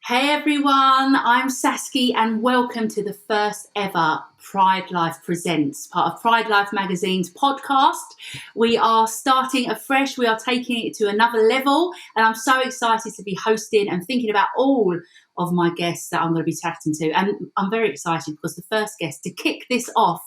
Hey everyone, I'm Saskia and welcome to the first ever Pride Life Presents, part of Pride Life Magazine's podcast. We are starting afresh, we are taking it to another level, and I'm so excited to be hosting and thinking about all of my guests that I'm going to be chatting to. And I'm very excited because the first guest to kick this off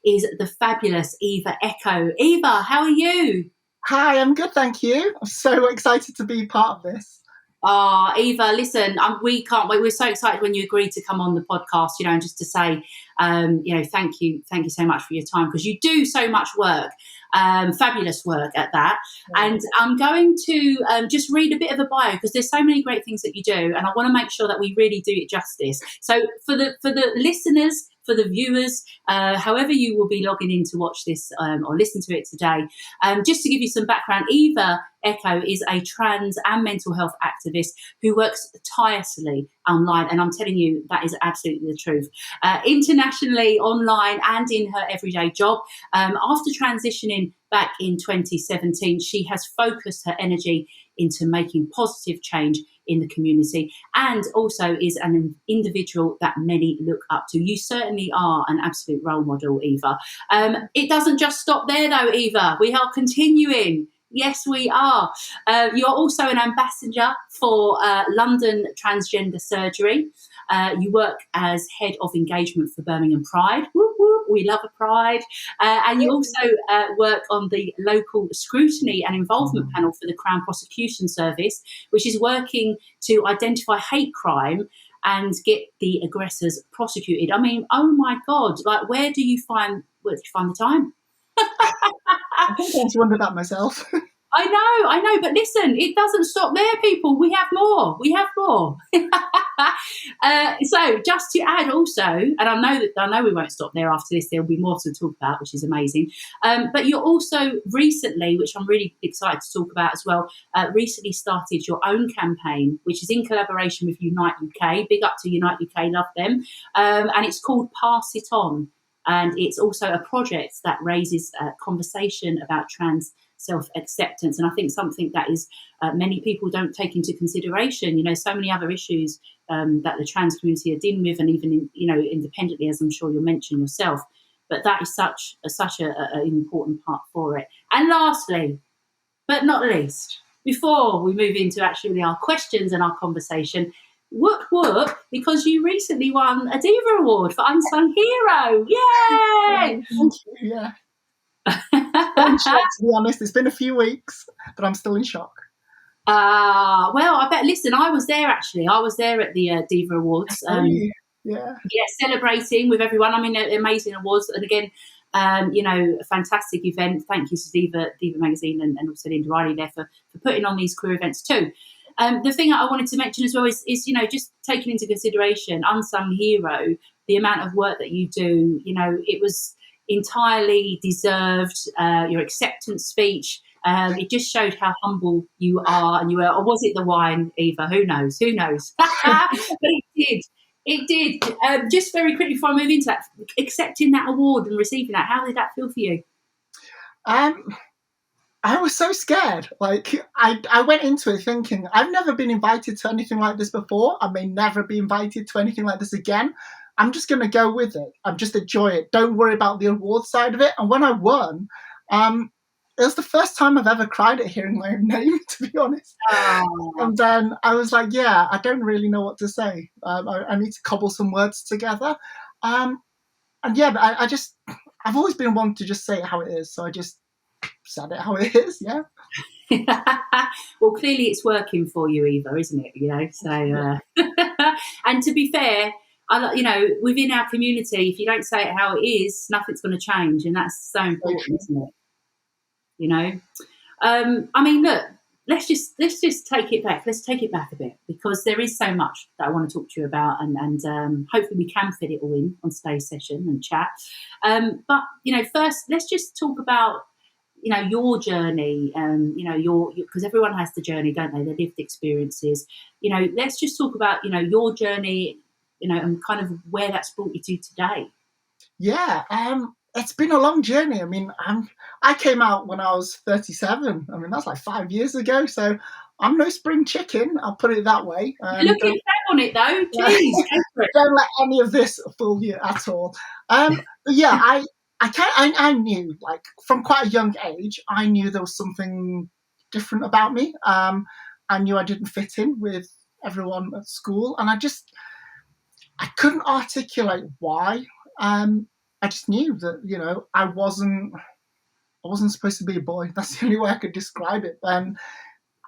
is the fabulous Eva Echo. Eva, how are you? Hi, I'm good, thank you. I'm so excited to be part of this. Eva, listen, we can't wait. We're so excited when you agreed to come on the podcast, and just to say, thank you so much for your time, because you do so much work, fabulous work at that. Yeah. And I'm going to just read a bit of a bio, because there's so many great things that you do, and I want to make sure that we really do it justice. So for the listeners, for the viewers, however you will be logging in to watch this or listen to it today, just to give you some background, Eva Echo is a trans and mental health activist who works tirelessly online, and I'm telling you, that is absolutely the truth. Internationally, online, and in her everyday job. After transitioning back in 2017, she has focused her energy into making positive change in the community, and also is an individual that many look up to. You certainly are an absolute role model, Eva. It doesn't just stop there, though, Eva. We are continuing. Yes, we are. You're also an ambassador for London Transgender Surgery. You work as head of engagement for Birmingham Pride. Whoop, whoop, we love a Pride. And you also work on the local scrutiny and involvement panel for the Crown Prosecution Service, which is working to identify hate crime and get the aggressors prosecuted. I mean, oh my God, like where do you find the time? I think I just wondered that myself. I know, but listen, it doesn't stop there, people. We have more. So just to add also, and I know we won't stop there after this, there'll be more to talk about, which is amazing. But you're also recently, which I'm really excited to talk about as well, recently started your own campaign, which is in collaboration with Unite UK. Big up to Unite UK, love them. And it's called Pass It On. And it's also a project that raises conversation about trans self-acceptance. And I think something that is many people don't take into consideration, so many other issues that the trans community are dealing with, and even, independently, as I'm sure you'll mention yourself. But that is such an important part for it. And lastly, but not least, before we move into actually our questions and our conversation, whoop, because you recently won a Diva Award for Unsung Hero. Yay! Thank you, yeah. I'm in shock, to be honest. It's been a few weeks, but I'm still in shock. Well, I bet. Listen, I was there actually. I was there at the Diva Awards. Yeah, celebrating with everyone. I mean, amazing awards, and again, a fantastic event. Thank you to Diva Magazine and also Linda Riley there for putting on these queer events too. The thing I wanted to mention as well is just taking into consideration Unsung Hero, the amount of work that you do. It was entirely deserved. Your acceptance speech, it just showed how humble you are, and you were. Or was it the wine, Eva? Who knows? But it did. Just very quickly before I move into that, accepting that award and receiving that, how did that feel for you? I was so scared. Like, I went into it thinking, I've never been invited to anything like this before. I may never be invited to anything like this again. I'm just going to go with it. I'm just enjoy it. Don't worry about the award side of it. And when I won, it was the first time I've ever cried at hearing my own name, to be honest. And then I was like, yeah, I don't really know what to say. I need to cobble some words together. But I've always been one to just say it how it is. So I just said it how it is, yeah. Well, clearly it's working for you, Eva, isn't it? So, and to be fair, within our community, if you don't say it how it is, nothing's going to change, and that's so important, isn't it? I mean, look, let's just take it back. Let's take it back a bit, because there is so much that I want to talk to you about, and hopefully we can fit it all in on today's session and chat. But first, let's just talk about your journey, because everyone has the journey, don't they? Their lived experiences. Let's just talk about your journey, and kind of where that's brought you to today. Yeah, it's been a long journey. I mean, I came out when I was 37. I mean, that's like 5 years ago. So I'm no spring chicken. I'll put it that way. You're looking on it though. Please, go for it. Don't let any of this fool you at all. But yeah, I knew, like, from quite a young age, I knew there was something different about me. I knew I didn't fit in with everyone at school, and I couldn't articulate why. I just knew that, I wasn't supposed to be a boy. That's the only way I could describe it. And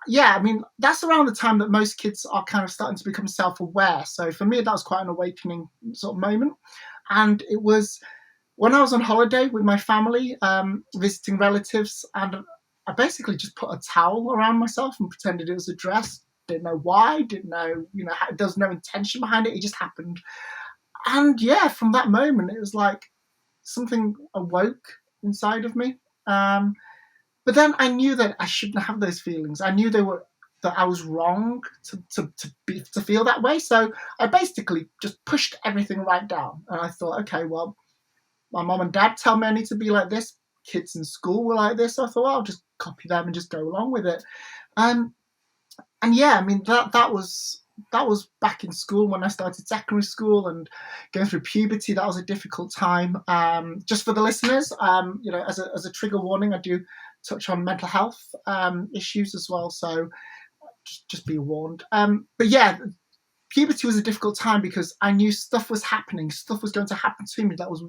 yeah, I mean, that's around the time that most kids are kind of starting to become self-aware. So for me, that was quite an awakening sort of moment. And it was when I was on holiday with my family, visiting relatives, and I basically just put a towel around myself and pretended it was a dress. Didn't know why, didn't know, there was no intention behind it. It just happened. And yeah, from that moment, it was like something awoke inside of me. But then I knew that I shouldn't have those feelings. I knew that I was wrong to feel that way. So I basically just pushed everything right down. And I thought, okay, well, my mom and dad tell me I need to be like this. Kids in school were like this. So I thought, well, I'll just copy them and just go along with it. And yeah, I mean, that was back in school when I started secondary school and going through puberty. That was a difficult time. Just for the listeners, as a trigger warning, I do touch on mental health issues as well. So just be warned. But yeah, puberty was a difficult time because I knew stuff was happening. Stuff was going to happen to me that was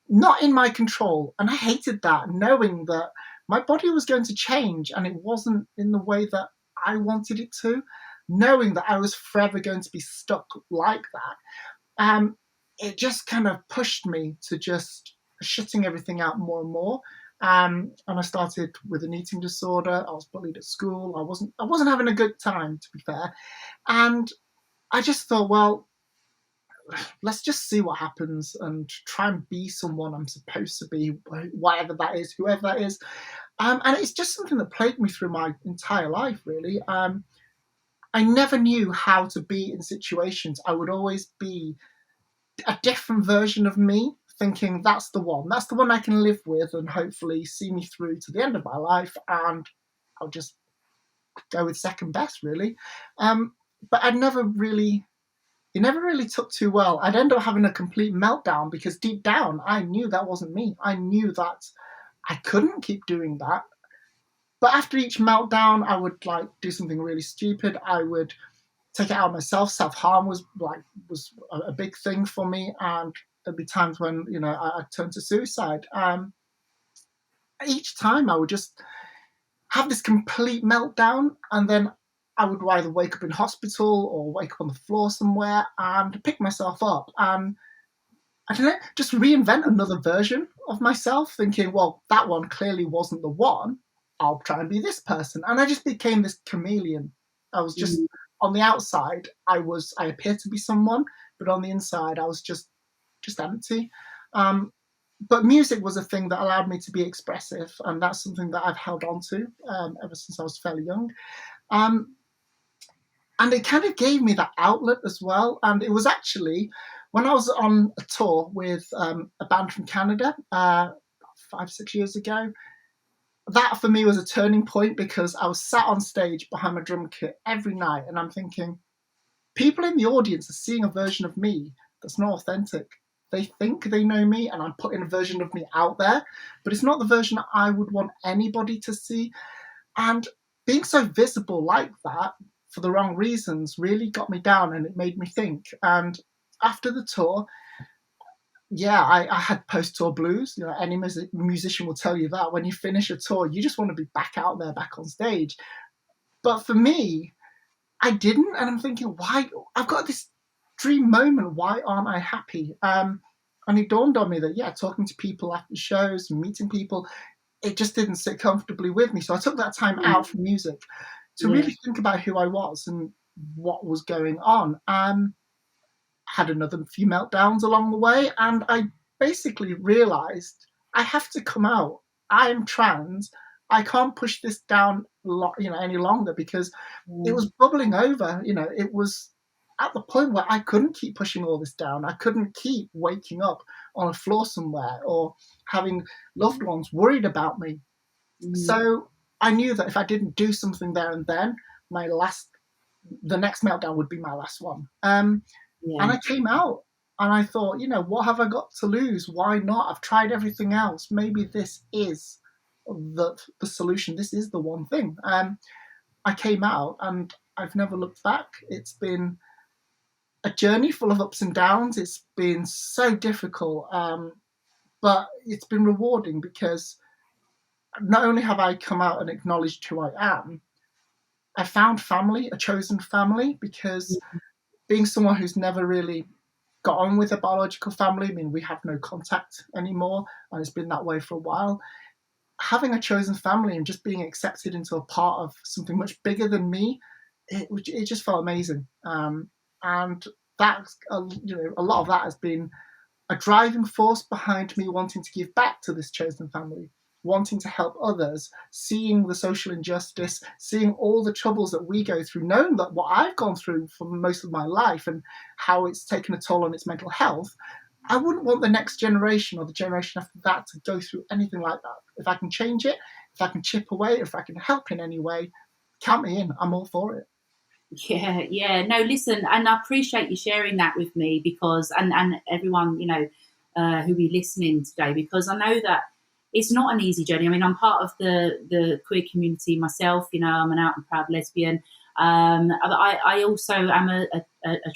not in my control. And I hated that, knowing that my body was going to change and it wasn't in the way that I wanted it to, knowing that I was forever going to be stuck like that. It just kind of pushed me to just shutting everything out more and more. And I started with an eating disorder. I was bullied at school. I wasn't having a good time, to be fair. And I just thought, well, let's just see what happens and try and be someone I'm supposed to be, whatever that is, whoever that is. And it's just something that plagued me through my entire life, really. I never knew how to be in situations. I would always be a different version of me, thinking that's the one I can live with and hopefully see me through to the end of my life, and I'll just go with second best, really. But it never really took too well. I'd end up having a complete meltdown because deep down I knew that wasn't me. I knew that I couldn't keep doing that. But after each meltdown, I would do something really stupid. I would take it out on myself. Self-harm was a big thing for me, and there'd be times when I turned to suicide. Each time I would just have this complete meltdown, and then I would either wake up in hospital or wake up on the floor somewhere and pick myself up and, I don't know, just reinvent another version of myself, thinking, well, that one clearly wasn't the one. I'll try and be this person. And I just became this chameleon. I was just, on the outside, I appeared to be someone, but on the inside, I was just empty. But music was a thing that allowed me to be expressive, and that's something that I've held on to ever since I was fairly young. And it kind of gave me that outlet as well. And it was actually when I was on a tour with a band from Canada 5-6 years ago. That for me was a turning point because I was sat on stage behind my drum kit every night, and I'm thinking, people in the audience are seeing a version of me that's not authentic. They think they know me, and I'm putting a version of me out there, but it's not the version I would want anybody to see. And being so visible like that for the wrong reasons really got me down, and it made me think. And after the tour, yeah, I had post-tour blues. Any musician will tell you that when you finish a tour, you just want to be back out there, back on stage. But for me, I didn't, and I'm thinking, why? I've got this dream moment. Why aren't I happy? And it dawned on me that, yeah, talking to people after shows, meeting people, it just didn't sit comfortably with me. So I took that time out from music to really think about who I was and what was going on. Had another few meltdowns along the way, and I basically realized I have to come out. I'm trans. I can't push this down, any longer because it was bubbling over. It was at the point where I couldn't keep pushing all this down. I couldn't keep waking up on a floor somewhere or having loved ones worried about me. So I knew that if I didn't do something there and then, my last the next meltdown would be my last one. Yeah. And I came out and I thought, what have I got to lose? Why not? I've tried everything else. Maybe this is the solution. This is the one thing. I came out and I've never looked back. It's been a journey full of ups and downs. It's been so difficult, but it's been rewarding because not only have I come out and acknowledged who I am, I found family, a chosen family, because being someone who's never really got on with a biological family, I mean, we have no contact anymore, and it's been that way for a while. Having a chosen family and just being accepted into a part of something much bigger than me, it just felt amazing. And that's a lot of that has been a driving force behind me wanting to give back to this chosen family, wanting to help others, seeing the social injustice, seeing all the troubles that we go through, knowing that what I've gone through for most of my life and how it's taken a toll on its mental health. I wouldn't want the next generation or the generation after that to go through anything like that. If I can change it, if I can chip away, if I can help in any way, count me in. I'm all for it. Yeah. No, listen, and I appreciate you sharing that with me because, and everyone, who be listening today, because I know that it's not an easy journey. I mean, I'm part of the queer community myself. I'm an out and proud lesbian. I also am a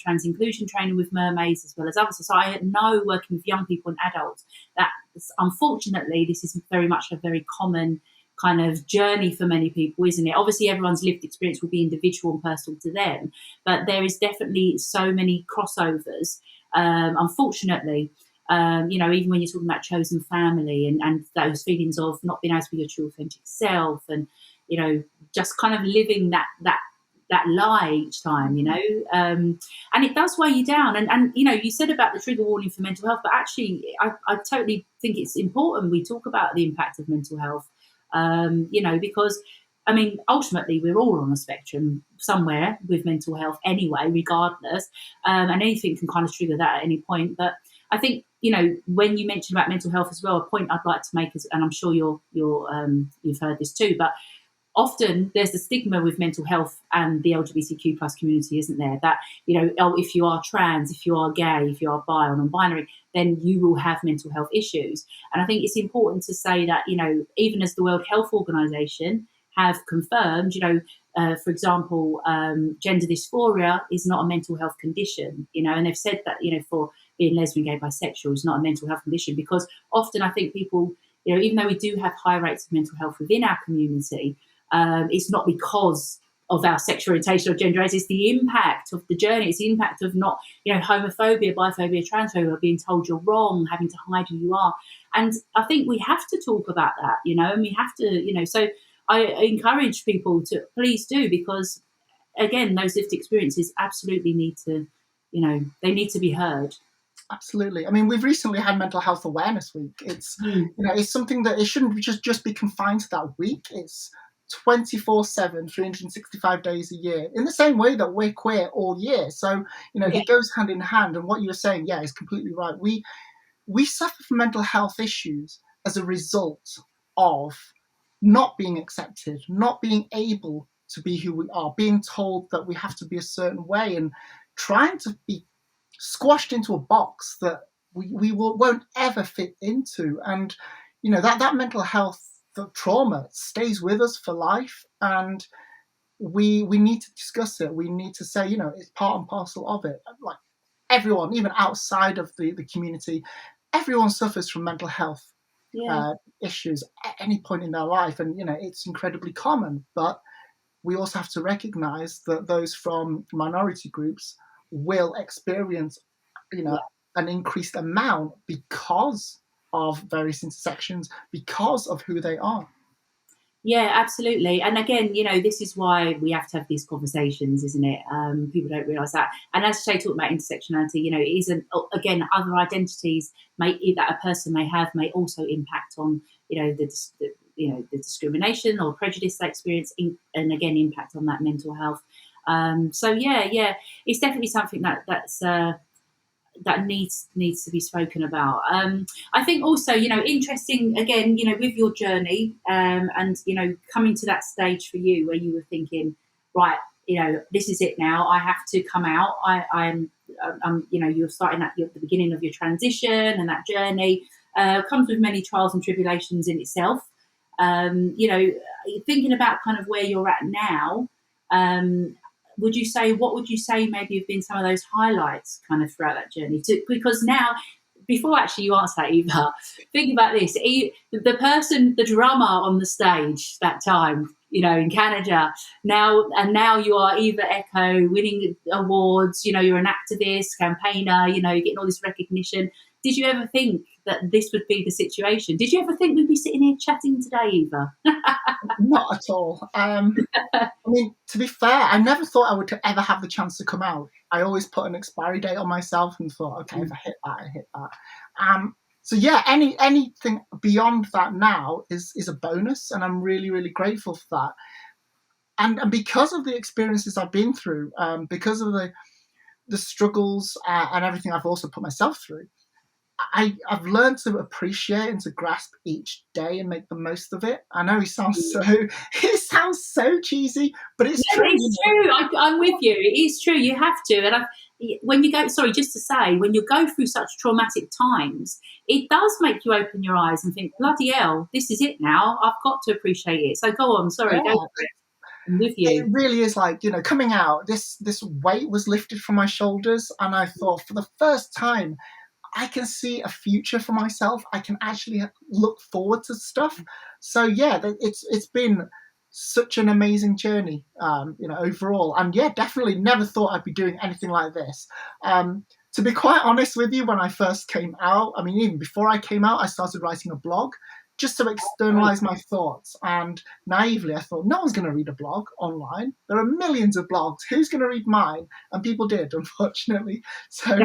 trans inclusion trainer with Mermaids as well as others. So I know working with young people and adults that unfortunately this is very much a very common kind of journey for many people, isn't it? Obviously, everyone's lived experience will be individual and personal to them, but there is definitely so many crossovers, unfortunately. Even when you're talking about chosen family and those feelings of not being able to be your true authentic self and, just kind of living that lie each time, and it does weigh you down. And you said about the trigger warning for mental health, but actually I totally think it's important we talk about the impact of mental health, because I mean, ultimately, we're all on a spectrum somewhere with mental health anyway, regardless, and anything can kind of trigger that at any point. But I think, when you mentioned about mental health as well, a point I'd like to make is, and I'm sure you've heard this too, but often there's the stigma with mental health and the LGBTQ plus community, isn't there? That, if you are trans, if you are gay, if you are bi or non-binary, then you will have mental health issues. And I think it's important to say that, even as the World Health Organization have confirmed, for example, gender dysphoria is not a mental health condition, and they've said that, for being lesbian, gay, bisexual is not a mental health condition, because often I think people, even though we do have high rates of mental health within our community, it's not because of our sexual orientation or gender identity. It's the impact of the journey. It's the impact of not, homophobia, biphobia, transphobia, being told you're wrong, having to hide who you are. And I think we have to talk about that, and we have to, so I encourage people to please do, because again, those lived experiences absolutely need to, they need to be heard. Absolutely. I mean, we've recently had Mental Health Awareness Week. It's it's something that it shouldn't just be confined to that week. It's 24/7, 365 days a year, in the same way that we're queer all year. So, it goes hand in hand. And what you're saying, is completely right. We suffer from mental health issues as a result of not being accepted, not being able to be who we are, being told that we have to be a certain way, and trying to be squashed into a box that won't ever fit into. And that mental health trauma stays with us for life, and we need to discuss it. We need to say, it's part and parcel of it. Like everyone, even outside of the community, everyone suffers from mental health issues at any point in their life, and it's incredibly common. But we also have to recognize that those from minority groups will experience, an increased amount because of various intersections, because of who they are. Yeah, absolutely. And again, this is why we have to have these conversations, isn't it? People don't realise that. And as Shay talked about intersectionality, it isn't, again, other identities that a person may have may also impact on, the discrimination or prejudice they experience, and again, impact on that mental health. It's definitely something that needs to be spoken about. I think also, interesting again, with your journey, and coming to that stage for you where you were thinking, right, this is it now. I have to come out. I'm you're starting at the beginning of your transition, and that journey comes with many trials and tribulations in itself. Thinking about kind of where you're at now, what would you say maybe have been some of those highlights kind of throughout that journey? Because now, before actually you answer that, Eva, think about this. The drummer on the stage that time, in Canada, now you are Eva Echo, winning awards, you're an activist, campaigner, you're getting all this recognition. Did you ever think that this would be the situation? Did you ever think we'd be sitting here chatting today, Eva? Not at all. I mean, to be fair, I never thought I would ever have the chance to come out. I always put an expiry date on myself and thought, okay, if I hit that, I hit that. So yeah, anything beyond that now is a bonus, and I'm really, really grateful for that. And because of the experiences I've been through, because of the struggles and everything I've also put myself through, I've learned to appreciate and to grasp each day and make the most of it. I know it sounds so cheesy, but it's true. It's true. I'm with you. It is true. You have to. And when you go through such traumatic times, it does make you open your eyes and think, bloody hell, this is it now. I've got to appreciate it. So go on. Sorry, go for it. I'm with you. It really is like, coming out, this weight was lifted from my shoulders, and I thought, for the first time, I can see a future for myself. I can actually look forward to stuff. So yeah, it's been such an amazing journey, overall. And yeah, definitely never thought I'd be doing anything like this. To be quite honest with you, when I first came out, I mean, even before I came out, I started writing a blog just to externalize my thoughts. And naively, I thought, no one's going to read a blog online. There are millions of blogs. Who's going to read mine? And people did, unfortunately. So...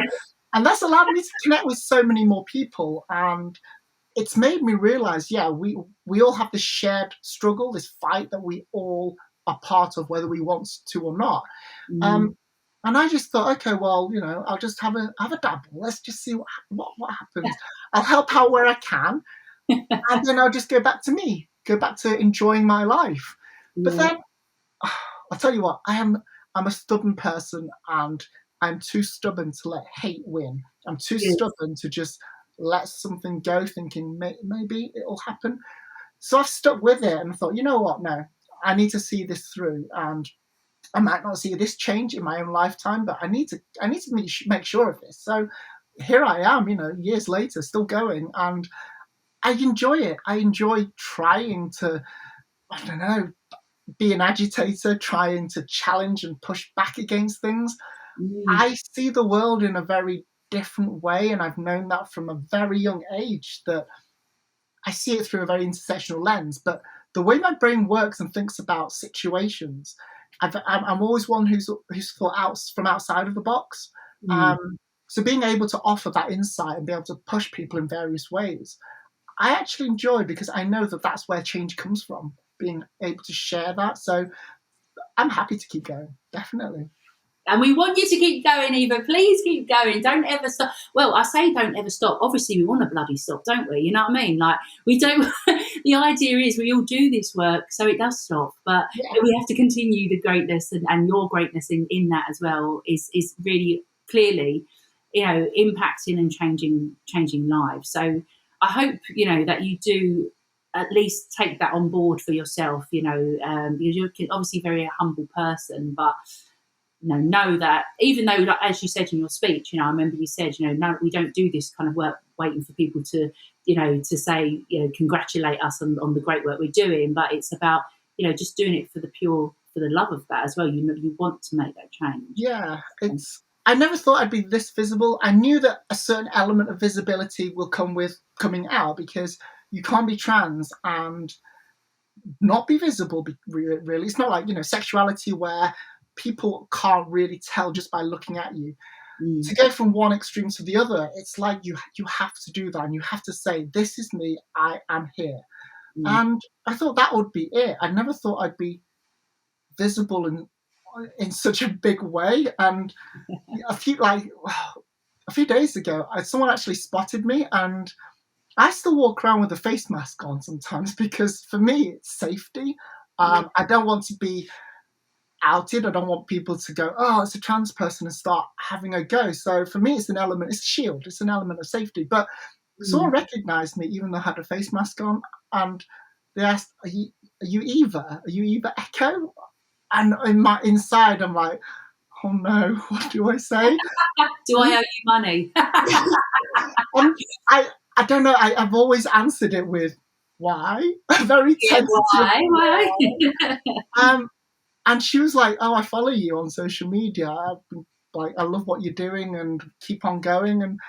And that's allowed me to connect with so many more people. And it's made me realize, we all have this shared struggle, this fight that we all are part of, whether we want to or not. And I just thought, okay, well, I'll just have a dabble. Let's just see what happens. I'll help out where I can. And then I'll just go back to enjoying my life. But then, I'll tell you what, I'm a stubborn person, and I'm too stubborn to let hate win. I'm too stubborn to just let something go thinking maybe it'll happen. So I've stuck with it and thought, you know what, no, I need to see this through. And I might not see this change in my own lifetime, but I need to make sure of this. So here I am, years later, still going, and I enjoy it. I enjoy trying to, be an agitator, trying to challenge and push back against things. I see the world in a very different way, and I've known that from a very young age, that I see it through a very intersectional lens. But the way my brain works and thinks about situations, I'm always one who's thought out from outside of the box. So being able to offer that insight and be able to push people in various ways, I actually enjoy, because I know that that's where change comes from, being able to share that. So I'm happy to keep going, definitely. And we want you to keep going, Eva. Please keep going. Don't ever stop. Well, I say don't ever stop. Obviously, we want to bloody stop, don't we? You know what I mean? Like, we don't. The idea is we all do this work, so it does stop. But we have to continue the greatness, and your greatness in that as well is really clearly, impacting and changing lives. So I hope that you do at least take that on board for yourself. You're obviously a very humble person, but know that, even though, like, as you said in your speech, I remember you said, no, we don't do this kind of work waiting for people to, to say, congratulate us on the great work we're doing, but it's about, just doing it for the love of that as well. You want to make that change. Yeah, I never thought I'd be this visible. I knew that a certain element of visibility will come with coming out, because you can't be trans and not be visible, really. It's not like, sexuality where people can't really tell just by looking at you. To go from one extreme to the other, it's like you have to do that, and you have to say, this is me, I am here. And I thought that would be it. I never thought I'd be visible in such a big way. And a few days ago, someone actually spotted me, and I still walk around with a face mask on sometimes, because for me it's safety. I don't want to be outed. I don't want people to go, oh, it's a trans person, and start having a go. So for me, it's a shield. It's an element of safety. But someone recognised me, even though I had a face mask on, and they asked, are you Eva? Are you Eva Echo? And in my inside, I'm like, oh no, what do I say? Do I owe you money? I don't know. I've always answered it with why. Very tentative. Why? And she was like, "Oh, I follow you on social media. I love what you're doing, and keep on going." And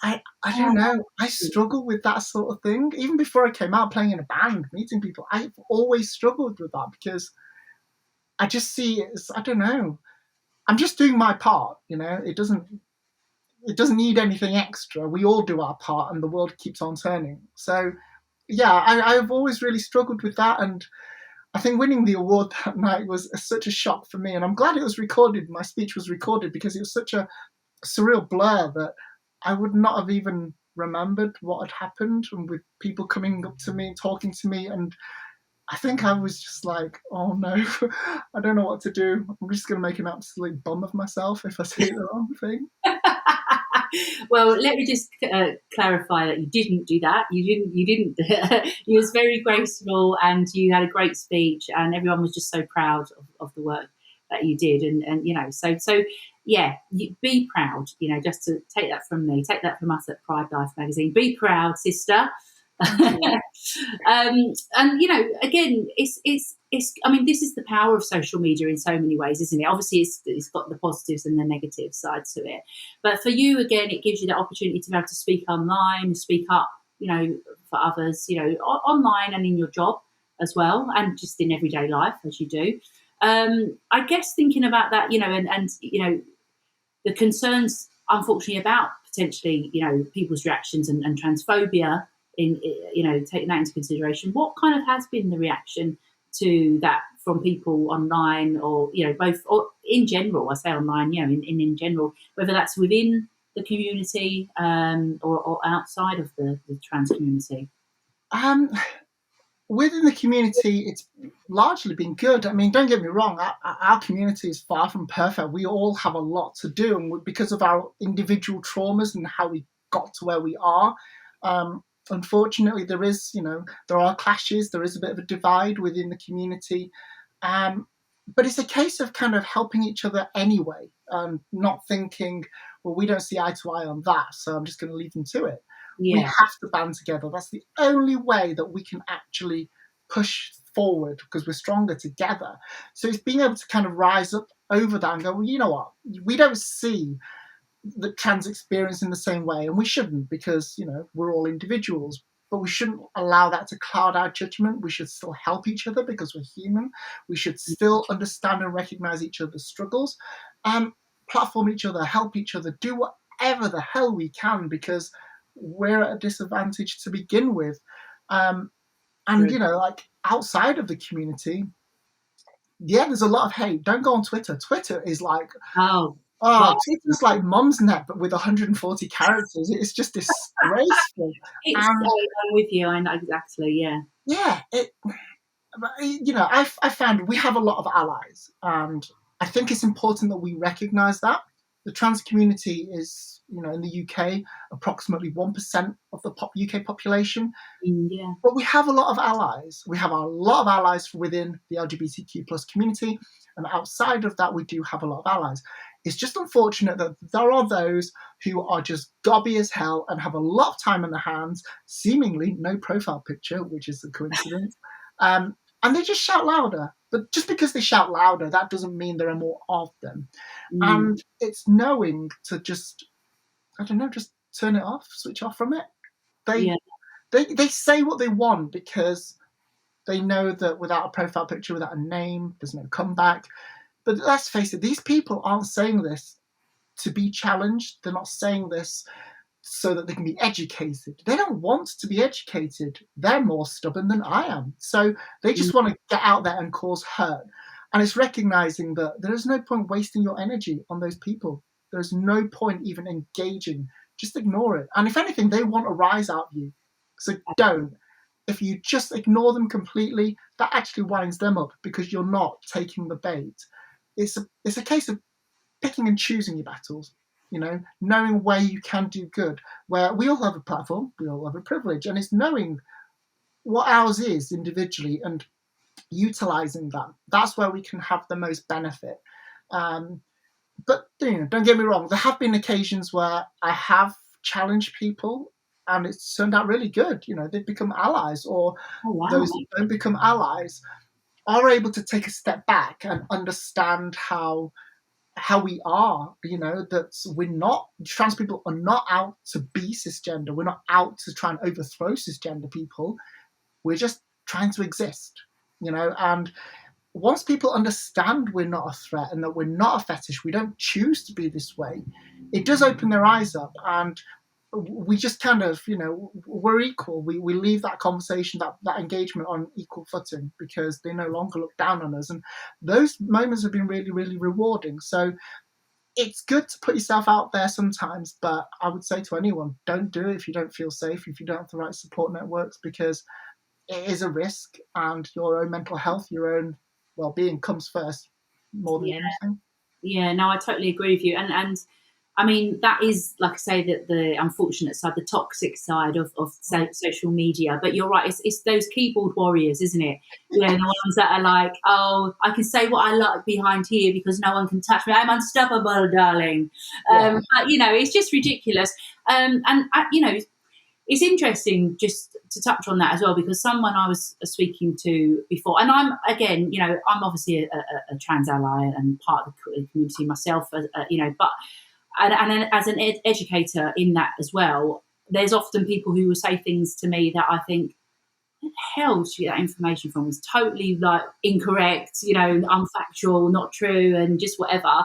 I don't know. I struggle with that sort of thing. Even before I came out, playing in a band, meeting people, I've always struggled with that because I just see it as, I don't know. I'm just doing my part. It doesn't need anything extra. We all do our part, and the world keeps on turning. So, yeah, I've always really struggled with that, and I think winning the award that night was such a shock for me, and I'm glad it was recorded. My speech was recorded because it was such a surreal blur that I would not have even remembered what had happened, and with people coming up to me, talking to me, and I think I was just like, oh no, I don't know what to do. I'm just going to make an absolute bum of myself if I say the wrong thing. Well, let me just clarify that you didn't do that. You didn't. You was very graceful, and you had a great speech, and everyone was just so proud of the work that you did. And so yeah, be proud. Just to take that from me, take that from us at Pride Life magazine. Be proud, sister. And again, it's I mean, this is the power of social media in so many ways, isn't it? Obviously it's got the positives and the negative sides to it, but for you, again, it gives you the opportunity to be able to speak online, speak up, for others, online and in your job as well, and just in everyday life as you do. I guess thinking about that, and the concerns, unfortunately, about potentially, people's reactions and transphobia, in taking that into consideration, what kind of has been the reaction to that from people online, or both, or in general? I say online, in general, whether that's within the community, or outside of the trans community. Within the community, it's largely been good. I mean, don't get me wrong, our community is far from perfect. We all have a lot to do, and because of our individual traumas and how we got to where we are, unfortunately, there are clashes. There is a bit of a divide within the community, but it's a case of kind of helping each other anyway, not thinking, well, we don't see eye to eye on that, so I'm just going to leave them to it. Yeah. We have to band together. That's the only way that we can actually push forward, because we're stronger together. So it's being able to kind of rise up over that and go, well, you know what? We don't see the trans experience in the same way, and we shouldn't, because we're all individuals, but we shouldn't allow that to cloud our judgment. We should still help each other because we're human. We should still understand and recognize each other's struggles, platform each other, help each other, do whatever the hell we can, because we're at a disadvantage to begin with. And like outside of the community, there's a lot of hate. Don't go on Twitter. Twitter is like, Twitter's like Mum's Net, but with 140 characters. It's just disgraceful. I'm with you. I know exactly. Yeah. Yeah. I found we have a lot of allies, and I think it's important that we recognise that. The trans community is, in the UK, approximately 1% of the UK population. Yeah. But we have a lot of allies. We have a lot of allies within the LGBTQ plus community, and outside of that, we do have a lot of allies. It's just unfortunate that there are those who are just gobby as hell and have a lot of time on their hands, seemingly no profile picture, which is a coincidence, and they just shout louder. But just because they shout louder, that doesn't mean there are more of them. And it's knowing to just, I don't know, just turn it off, switch off from it. They say what they want because they know that without a profile picture, without a name, there's no comeback. But let's face it, these people aren't saying this to be challenged. They're not saying this so that they can be educated. They don't want to be educated. They're more stubborn than I am. So they just want to get out there and cause hurt. And it's recognizing that there is no point wasting your energy on those people. There's no point even engaging. Just ignore it. And if anything, they want a rise out of you. So don't. If you just ignore them completely, that actually winds them up because you're not taking the bait. it's a case of picking and choosing your battles. Knowing where you can do good. Where we all have a platform, we all have a privilege, and it's knowing what ours is individually and utilizing that. That's where we can have the most benefit. But don't get me wrong, there have been occasions where I have challenged people and it's turned out really good. They've become allies, or those who don't become allies are able to take a step back and understand how we are, that trans people are not out to be cisgender. We're not out to try and overthrow cisgender people. We're just trying to exist, and once people understand we're not a threat and that we're not a fetish, we don't choose to be this way, it does open their eyes up, and we just kind of, we're equal. We leave that conversation, that engagement on equal footing, because they no longer look down on us. And those moments have been really, really rewarding. So it's good to put yourself out there sometimes, but I would say to anyone, don't do it if you don't feel safe, if you don't have the right support networks, because it is a risk, and your own mental health, your own well-being comes first more than anything. Yeah, no, I totally agree with you. And I mean, that is, like I say, the unfortunate side, the toxic side of social media. But you're right, it's those keyboard warriors, isn't it? The ones that are like, oh, I can say what I like behind here because no one can touch me. I'm unstoppable, darling. But, it's just ridiculous. It's interesting just to touch on that as well, because someone I was speaking to before, and I'm obviously a trans ally and part of the community myself, but and as an educator in that as well, there's often people who will say things to me that I think, where the hell did you get that information from? It's totally incorrect, unfactual, not true, and just whatever.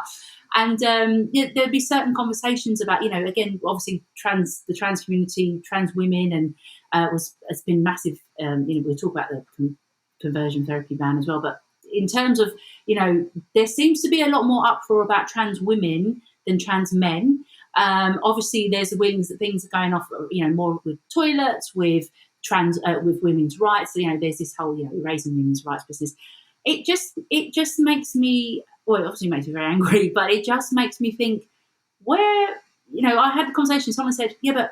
And there'd be certain conversations about, again, obviously the trans community, trans women, and has been massive. We'll talk about the conversion therapy ban as well. But in terms of, there seems to be a lot more uproar about trans women than trans men. Obviously, there's things are going off, more with toilets, with with women's rights. There's this whole, raising women's rights business. It just makes me, well, it obviously makes me very angry, but it just makes me think, where, I had a conversation, someone said, yeah, but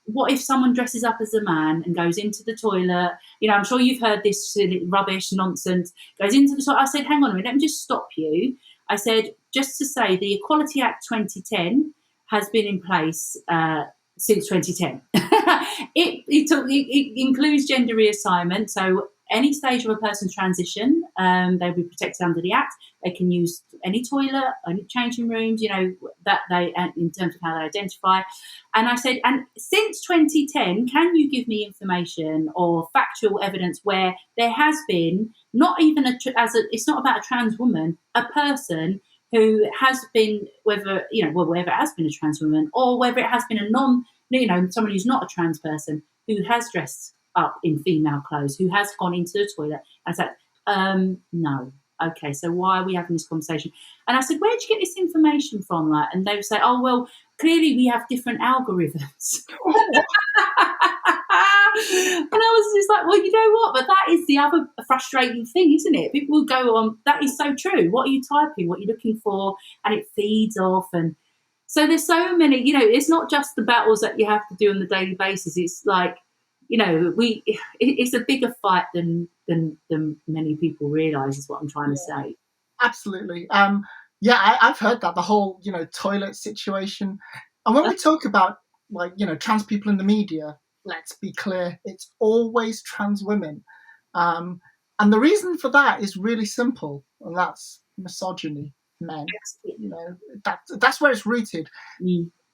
what if someone dresses up as a man and goes into the toilet? I'm sure you've heard this rubbish nonsense, goes into the toilet. I said, hang on a minute, let me just stop you. I said, just to say, the Equality Act 2010 has been in place since 2010. It includes gender reassignment, so any stage of a person's transition, they'll be protected under the Act. They can use any toilet, any changing rooms, that they, in terms of how they identify. And I said, and since 2010, can you give me information or factual evidence where there has been, not even it's not about a trans woman, a person who has been, whether it has been a trans woman or whether it has been a someone who's not a trans person who has dressed up in female clothes, who has gone into the toilet and said, no. Okay, so why are we having this conversation? And I said, where'd you get this information from? And they would say, oh, well, clearly we have different algorithms. And I was just like, well, you know what? But that is the other frustrating thing, isn't it? People will go on, that is so true. What are you typing? What are you looking for? And it feeds off. And so there's so many, it's not just the battles that you have to do on a daily basis. It's like, it's a bigger fight than many people realise, is what I'm trying to say. Absolutely. I've heard that, the whole, toilet situation. And when we talk about, trans people in the media, let's be clear, it's always trans women. And the reason for that is really simple, and that's misogyny, men. That's where it's rooted.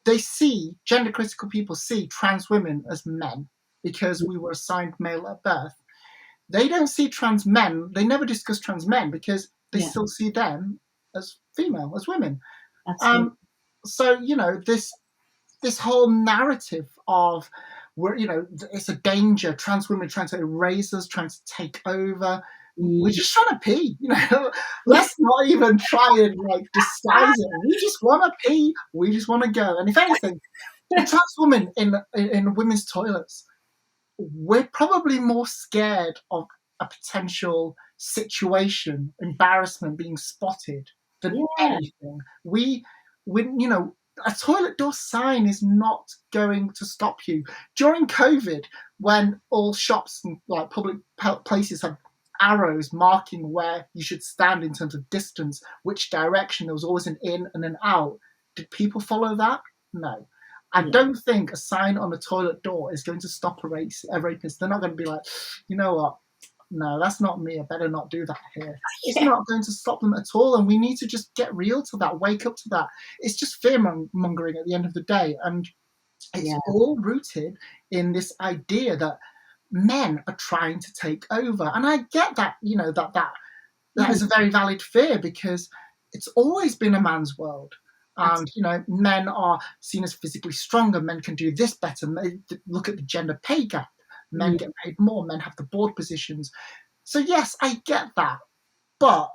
They see, gender critical people see trans women as men, because we were assigned male at birth. They don't see trans men. They never discuss trans men because they still see them as female, as women. So, this whole narrative of, it's a danger, trans women trying to erase us, trying to take over. We're just trying to pee, Let's not even try and disguise it. We just want to pee. We just want to go. And if anything, the trans women in women's toilets, we're probably more scared of a potential situation, embarrassment, being spotted than anything. We, you know, a toilet door sign is not going to stop you. During COVID, when all shops and like public places have arrows marking where you should stand in terms of distance, which direction, there was always an in and an out. Did people follow that? No. I don't think a sign on a toilet door is going to stop a rapist. They're not going to be like, you know what? No, that's not me. I better not do that here. It's not going to stop them at all. And we need to just get real to that, wake up to that. It's just fear mongering at the end of the day. And it's all rooted in this idea that men are trying to take over. And I get that, you know, that is a very valid fear, because it's always been a man's world. And, you know, men are seen as physically stronger. Men can do this better. Look at the gender pay gap. Men get paid more. Men have the board positions. So, yes, I get that. But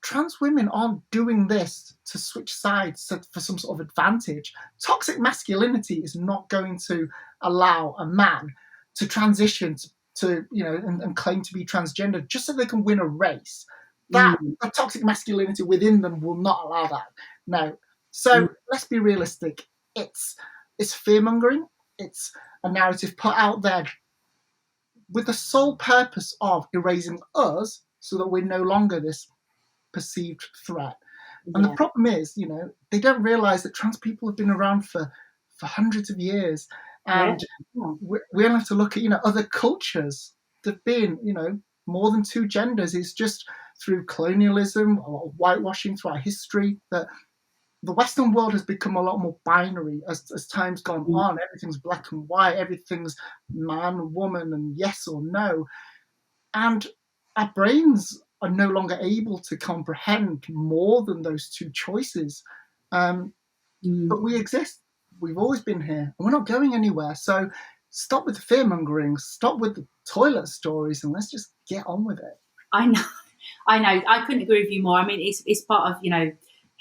trans women aren't doing this to switch sides for some sort of advantage. Toxic masculinity is not going to allow a man to transition to you know, and claim to be transgender just so they can win a race. That a toxic masculinity within them will not allow that. No. So let's be realistic. It's fear-mongering. It's a narrative put out there with the sole purpose of erasing us so that we're no longer this perceived threat. And the problem is, you know, they don't realize that trans people have been around for hundreds of years. And we only have to look at, you know, other cultures that have been, you know, more than two genders. It's just through colonialism or whitewashing through our history that the Western world has become a lot more binary as time's gone on. Everything's black and white, everything's man, woman, and yes or no. And our brains are no longer able to comprehend more than those two choices. But we exist. We've always been here, and we're not going anywhere. So stop with the fear-mongering, stop with the toilet stories, and let's just get on with it. I know. I couldn't agree with you more. I mean, it's part of, you know,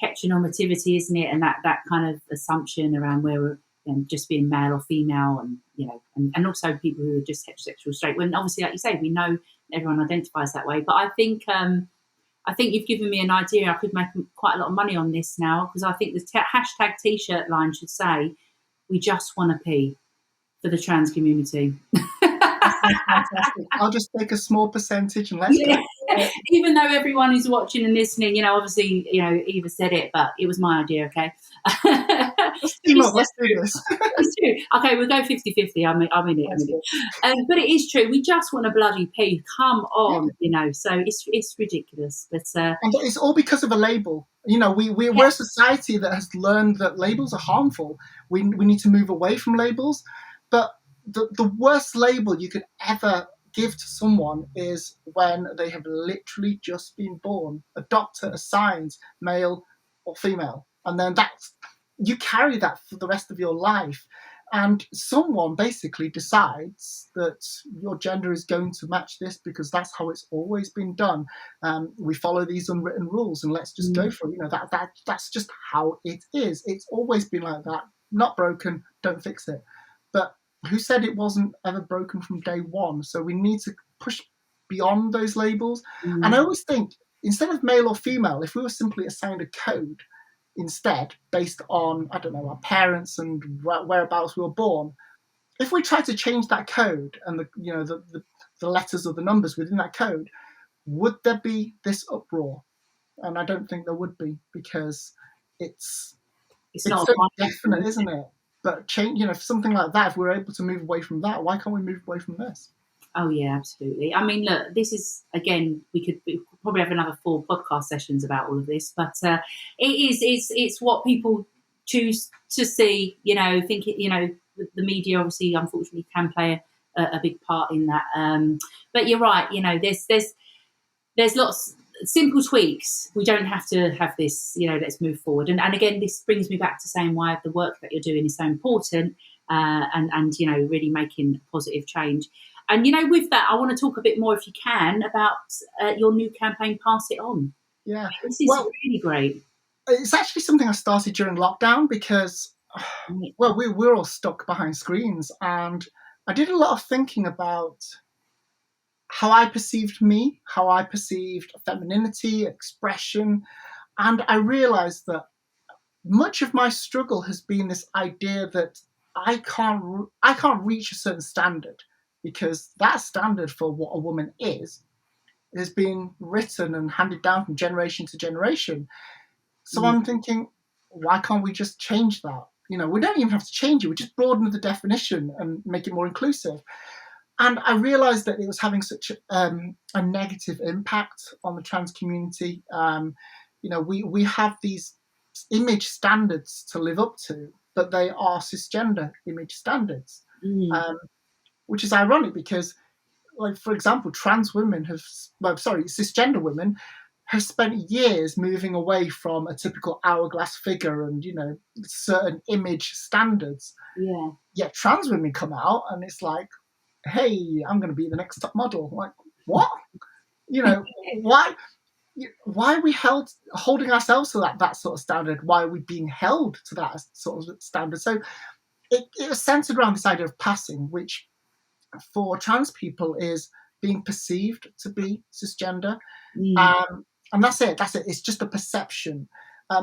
heteronormativity, isn't it? And that kind of assumption around where we're just being male or female, and you know, and also people who are just heterosexual straight. When obviously, like you say, we know everyone identifies that way. But I think you've given me an idea. I could make quite a lot of money on this now, because I think the hashtag T-shirt line should say, "We just want to pee," for the trans community. Fantastic. I'll just take a small percentage and let's go. Even though everyone who's watching and listening, you know, obviously, you know, Eva said it, but it was my idea, okay? Let's do this. Okay, we'll go 50-50. I'm in it. But it is true. We just want to bloody pee. Come on, you know. So it's ridiculous. But and it's all because of a label. You know, we're a society that has learned that labels are harmful. We need to move away from labels. But the worst label you could ever give to someone is when they have literally just been born. A doctor assigns male or female, and then you carry that for the rest of your life. And someone basically decides that your gender is going to match this because that's how it's always been done. We follow these unwritten rules, and let's just go for it. You know, that's just how it is. It's always been like that. Not broken, don't fix it. But who said it wasn't ever broken from day one? So we need to push beyond those labels. And I always think, instead of male or female, if we were simply assigned a code instead, based on, I don't know, our parents and whereabouts we were born, if we tried to change that code and the letters or the numbers within that code, would there be this uproar? And I don't think there would be, because it's not so definite, isn't it? But change, you know, something like that, if we're able to move away from that, why can't we move away from this? Oh yeah, absolutely. I mean, look, this is, again, we could probably have another 4 podcast sessions about all of this, but it's what people choose to see. You know, think it. You know, the media obviously, unfortunately, can play a big part in that. But you're right. You know, there's lots. Simple tweaks. We don't have to have this, you know, let's move forward. And again, this brings me back to saying why the work that you're doing is so important, and you know, really making positive change. And, you know, with that, I want to talk a bit more, if you can, about your new campaign, Pass It On. Yeah. This is really great. It's actually something I started during lockdown because, well, we're all stuck behind screens. And I did a lot of thinking about how I perceived me, how I perceived femininity, expression, and I realized that much of my struggle has been this idea that I can't reach a certain standard, because that standard for what a woman is has been written and handed down from generation to generation. So Mm. I'm thinking, why can't we just change that? We don't even have to change it. We just broaden the definition and make it more inclusive. And I realized that it was having such a negative impact on the trans community. We have these image standards to live up to, but they are cisgender image standards, Mm. um, which is ironic because, like, for example, cisgender women have spent years moving away from a typical hourglass figure and certain image standards. Yeah. Yet trans women come out and it's like, hey, I'm going to be the next top model. Like, what? Why? Why are we holding ourselves to that sort of standard? Why are we being held to that sort of standard? So it was centered around this idea of passing, which for trans people is being perceived to be cisgender. Mm. And that's it. It's just a perception.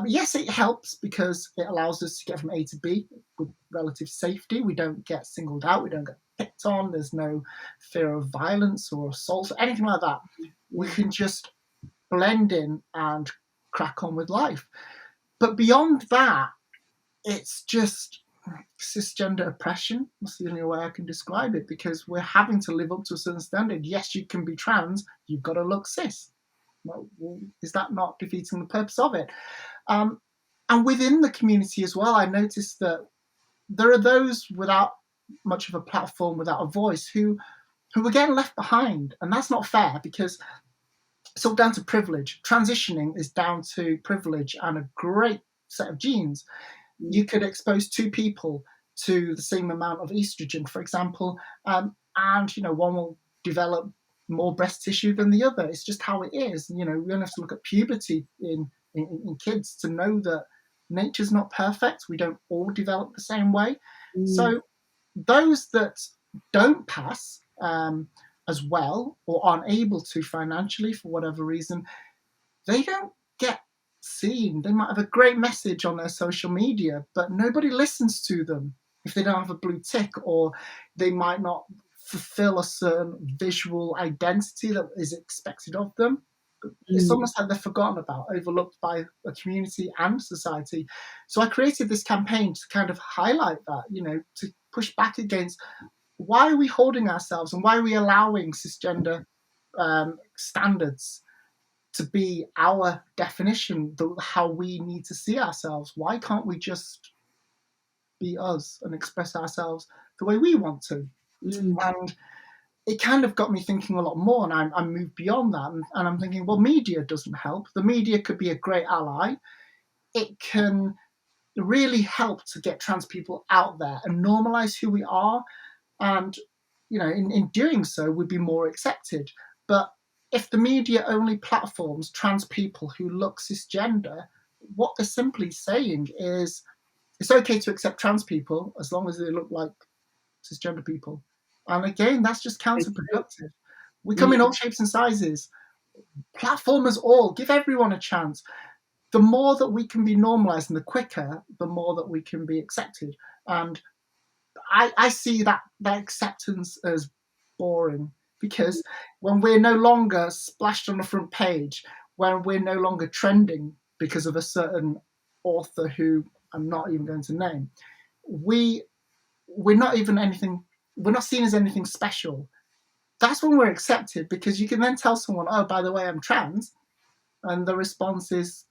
Yes, it helps because it allows us to get from A to B with relative safety. We don't get singled out. We don't get picked on. There's no fear of violence or assault or anything like that. We can just blend in and crack on with life. But beyond that, it's just cisgender oppression. That's the only way I can describe it, because we're having to live up to a certain standard. Yes, you can be trans. You've got to look cis. Well, is that not defeating the purpose of it? And within the community as well, I noticed that there are those without much of a platform, without a voice, who were getting left behind. And that's not fair, because it's all down to privilege. Transitioning is down to privilege and a great set of genes. You could expose two people to the same amount of estrogen, for example, and one will develop more breast tissue than the other. It's just how it is. We only have to look at puberty in kids to know that nature's not perfect. We don't all develop the same way. So those that don't pass as well, or aren't able to financially for whatever reason, they don't get seen. They might have a great message on their social media, but nobody listens to them if they don't have a blue tick, or they might not fulfill a certain visual identity that is expected of them. It's almost like they're forgotten about, overlooked by the community and society. So I created this campaign to kind of highlight that, to push back against, why are we holding ourselves and why are we allowing cisgender standards to be our definition, how we need to see ourselves? Why can't we just be us and express ourselves the way we want to? And it kind of got me thinking a lot more, and I moved beyond that, and I'm thinking, well, media doesn't help. The media could be a great ally. It can really help to get trans people out there and normalize who we are, and in doing so, we'd be more accepted. But if the media only platforms trans people who look cisgender, what they're simply saying is it's okay to accept trans people as long as they look like cisgender people. And again, that's just counterproductive. We come in all shapes and sizes. Platform us all. Give everyone a chance. The more that we can be normalized and the quicker, the more that we can be accepted. And I see that acceptance as boring, because when we're no longer splashed on the front page, when we're no longer trending because of a certain author who I'm not even going to name, we're not even anything. We're not seen as anything special. That's when we're accepted, because you can then tell someone, "Oh, by the way, I'm trans," and the response is,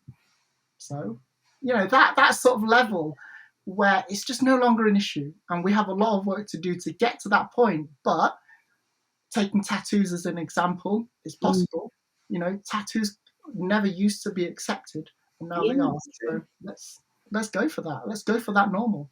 "So," that sort of level where it's just no longer an issue, and we have a lot of work to do to get to that point. But taking tattoos as an example, it's possible. Tattoos never used to be accepted, and now they are. So let's go for that. Let's go for that normal.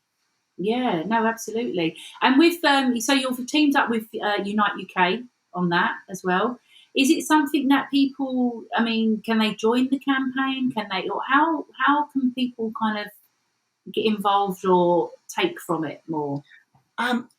Yeah, no, absolutely. And with so you've teamed up with Unite UK on that as well. Is it something that people? I mean, can they join the campaign? Can they, or how can people kind of get involved or take from it more?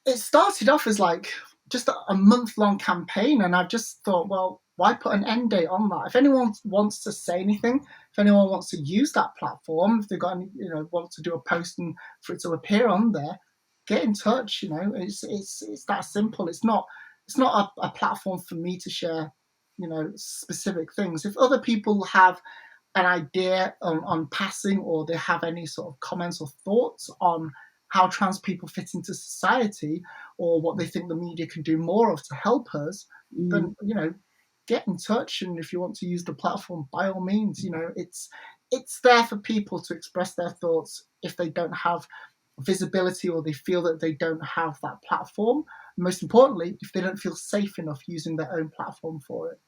It started off as like just a month-long campaign, and I've just thought, well, why put an end date on that? If anyone wants to say anything, if anyone wants to use that platform, if they've got any, want to do a post and for it to appear on there, get in touch. It's that simple. It's not a platform for me to share, specific things. If other people have an idea on passing, or they have any sort of comments or thoughts on how trans people fit into society, or what they think the media can do more of to help us, then get in touch. And if you want to use the platform, by all means, it's there for people to express their thoughts if they don't have visibility, or they feel that they don't have that platform. Most importantly, if they don't feel safe enough using their own platform for it.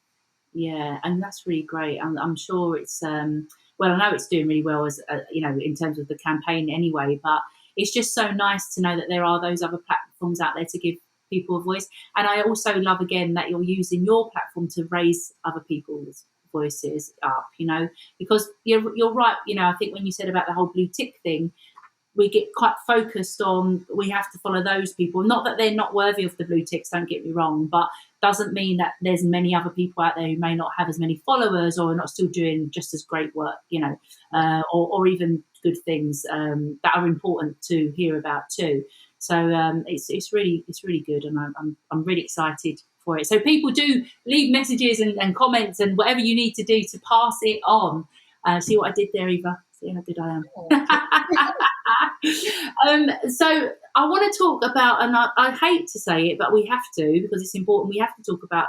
Yeah, and that's really great. I'm sure it's I know it's doing really well as in terms of the campaign anyway. But it's just so nice to know that there are those other platforms out there to give people a voice. And I also love again that you're using your platform to raise other people's voices up. Because you're right. I think when you said about the whole blue tick thing, we get quite focused on we have to follow those people. Not that they're not worthy of the blue ticks, don't get me wrong, but doesn't mean that there's many other people out there who may not have as many followers or are not still doing just as great work, or even good things that are important to hear about too. So it's really good, and I'm really excited for it. So people do leave messages and comments and whatever you need to do to pass it on. See what I did there, Eva? See how good I am. So I want to talk about, and I hate to say it, but we have to because it's important. We have to talk about,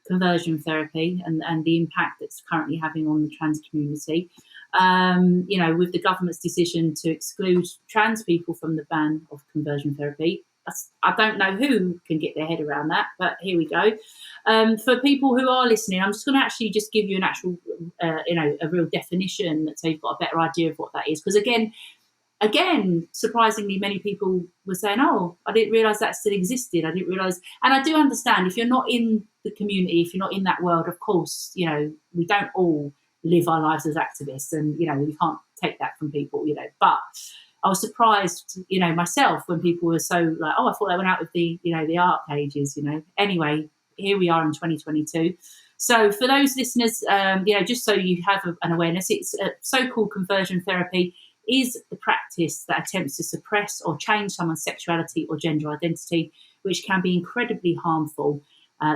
conversion therapy and the impact that's currently having on the trans community. With the government's decision to exclude trans people from the ban of conversion therapy. I don't know who can get their head around that, but here we go. For people who are listening, I'm just going to actually just give you an actual, a real definition so you've got a better idea of what that is. Because again, surprisingly, many people were saying, "Oh, I didn't realise that still existed. I didn't realise." And I do understand if you're not in the community, if you're not in that world, of course, we don't all live our lives as activists, and we can't take that from people, But I was surprised, myself when people were so like, "Oh, I thought I went out with the art pages," Anyway, here we are in 2022. So for those listeners, just so you have an awareness, it's so-called conversion therapy is the practice that attempts to suppress or change someone's sexuality or gender identity, which can be incredibly harmful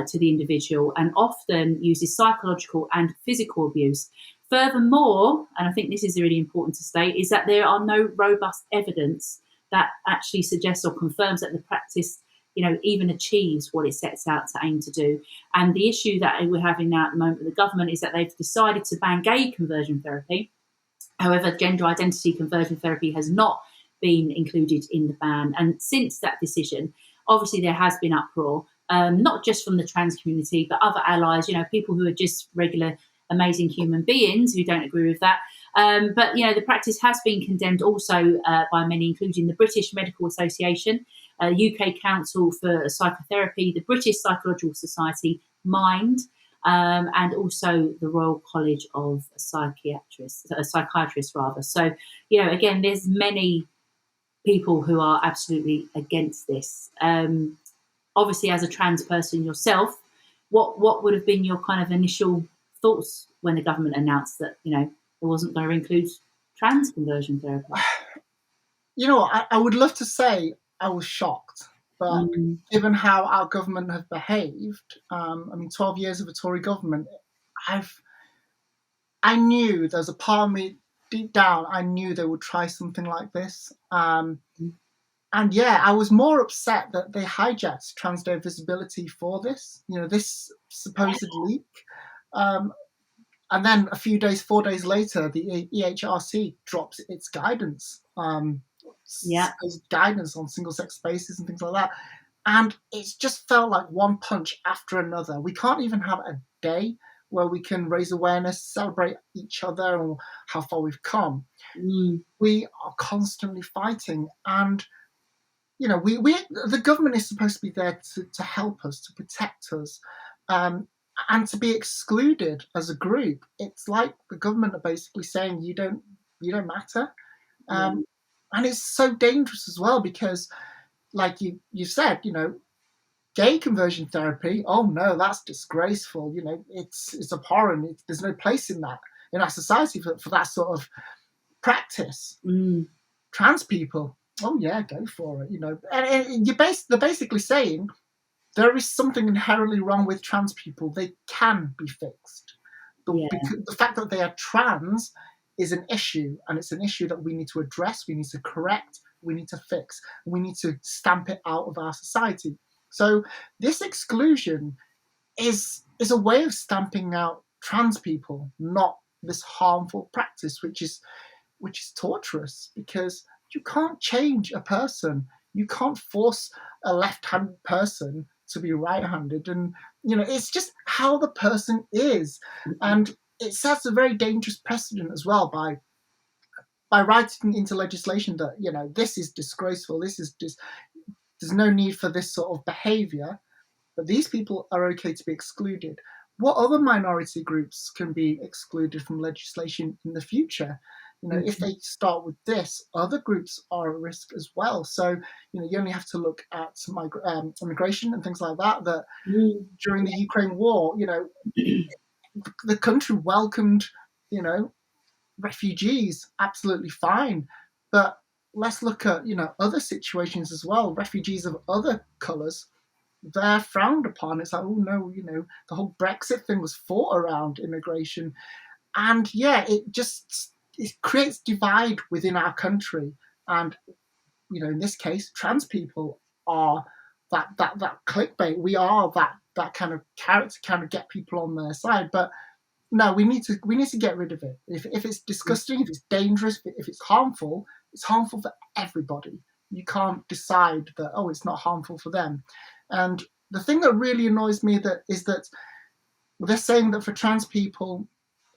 to the individual and often uses psychological and physical abuse. Furthermore, and I think this is really important to state, is that there are no robust evidence that actually suggests or confirms that the practice, even achieves what it sets out to aim to do. And the issue that we're having now at the moment with the government is that they've decided to ban gay conversion therapy. However, gender identity conversion therapy has not been included in the ban. And since that decision, obviously there has been uproar, not just from the trans community, but other allies, people who are just regular, amazing human beings who don't agree with that. But the practice has been condemned also by many, including the British Medical Association, UK Council for Psychotherapy, the British Psychological Society, Mind, and also the Royal College of Psychiatrists. So, again, there's many people who are absolutely against this. Obviously, as a trans person yourself, what would have been your kind of initial thoughts when the government announced that, it wasn't going to include trans conversion therapy? I would love to say I was shocked. But given how our government have behaved, 12 years of a Tory government, I knew there's a part of me deep down, I knew they would try something like this. And yeah, I was more upset that they hijacked Trans Day Visibility for this, this supposed leak. And then 4 days later, the EHRC drops its guidance. Guidance on single-sex spaces and things like that. And it's just felt like one punch after another. We can't even have a day where we can raise awareness, celebrate each other and how far we've come. We are constantly fighting. And, the government is supposed to be there to help us, to protect us, and to be excluded as a group. It's like the government are basically saying, you don't matter. And it's so dangerous as well because, like you said, Gay conversion therapy, oh no, that's disgraceful. It's abhorrent. There's no place in our society for that sort of practice. Trans people, oh yeah, go for it. And they're basically saying there is something inherently wrong with trans people. They can be fixed. The fact that they are trans is an issue, and it's an issue that we need to address, we need to correct, we need to fix, we need to stamp it out of our society. So this exclusion is a way of stamping out trans people, not this harmful practice, which is torturous, because you can't change a person. You can't force a left-handed person to be right-handed, and it's just how the person is. And it sets a very dangerous precedent as well by writing into legislation that this is disgraceful, this is just, there's no need for this sort of behavior, but these people are okay to be excluded. What other minority groups can be excluded from legislation in the future? If they start with this, other groups are at risk as well. So, you only have to look at immigration and things like that. That during the Ukraine war, the country welcomed, refugees absolutely fine. But let's look at, other situations as well. Refugees of other colours, they're frowned upon. It's like, oh no, the whole Brexit thing was fought around immigration. And it creates divide within our country. And, in this case, trans people are that clickbait. We are that kind of carrot to kind of get people on their side. But no, we need to get rid of it. If it's disgusting, if it's dangerous, if it's harmful for everybody. You can't decide that, oh, it's not harmful for them. And the thing that really annoys me is that they're saying that for trans people,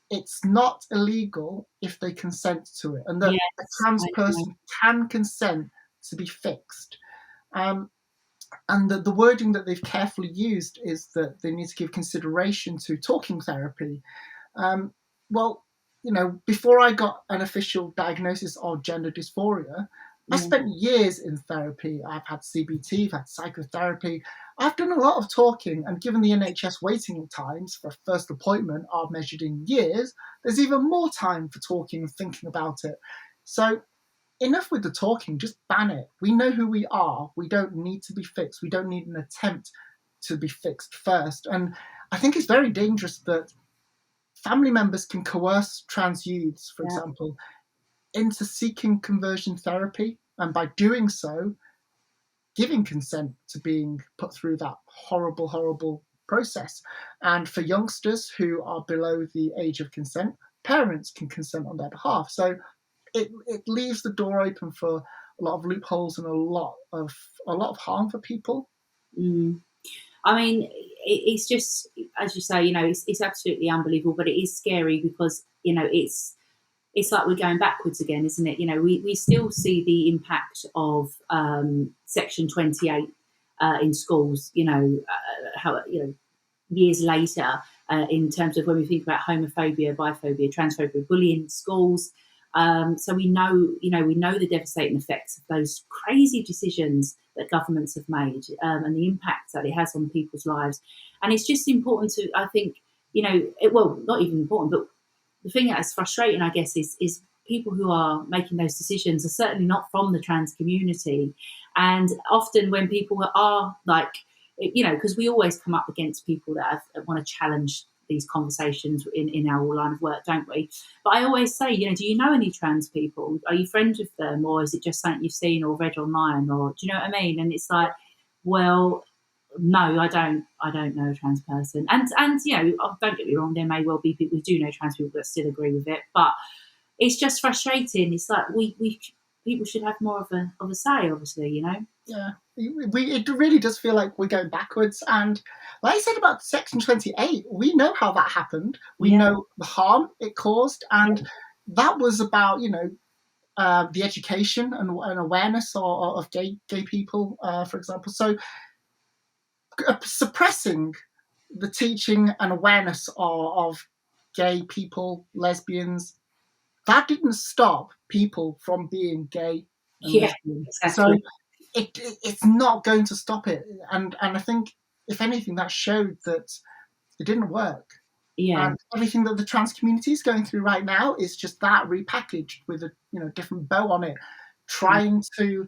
it's not illegal if they consent to it, and that a trans person can consent to be fixed. And the wording that they've carefully used is that they need to give consideration to talking therapy. Well, before I got an official diagnosis of gender dysphoria, I spent years in therapy. I've had CBT, I've had psychotherapy. I've done a lot of talking, and given the NHS waiting times for a first appointment are measured in years, there's even more time for talking and thinking about it. So enough with the talking, just ban it. We know who we are. We don't need to be fixed. We don't need an attempt to be fixed first. And I think it's very dangerous that family members can coerce trans youths, for example, into seeking conversion therapy, and by doing so, giving consent to being put through that horrible, horrible process. And for youngsters who are below the age of consent, parents can consent on their behalf. So it leaves the door open for a lot of loopholes and a lot of harm for people. I mean, it's just, as you say, it's absolutely unbelievable, but it is scary because, it's like we're going backwards again, isn't it? We still see the impact of Section 28 in schools, how, years later, in terms of when we think about homophobia, biphobia, transphobia, bullying in schools. So we know the devastating effects of those crazy decisions that governments have made, and the impact that it has on people's lives. And it's just important to, I think, not even important, but the thing that is frustrating, I guess, is people who are making those decisions are certainly not from the trans community. And often when people are like, because we always come up against people that want to challenge these conversations in our line of work, don't we? But I always say, do you know any trans people? Are you friends with them? Or is it just something you've seen or read online? Or do you know what I mean? And it's like, well, no, I don't know a trans person. And don't get me wrong, there may well be people who do know trans people that still agree with it. But it's just frustrating. It's like we people should have more of a say, obviously, Yeah, it really does feel like we're going backwards. And like I said about Section 28, we know how that happened. We know the harm it caused, and that was about the education and awareness of gay people, for example. So suppressing the teaching and awareness of gay people, lesbians, that didn't stop people from being gay and lesbian. Exactly. it's not going to stop it. And I think, if anything, that showed that it didn't work. Yeah. And everything that the trans community is going through right now is just that repackaged with a different bow on it, trying to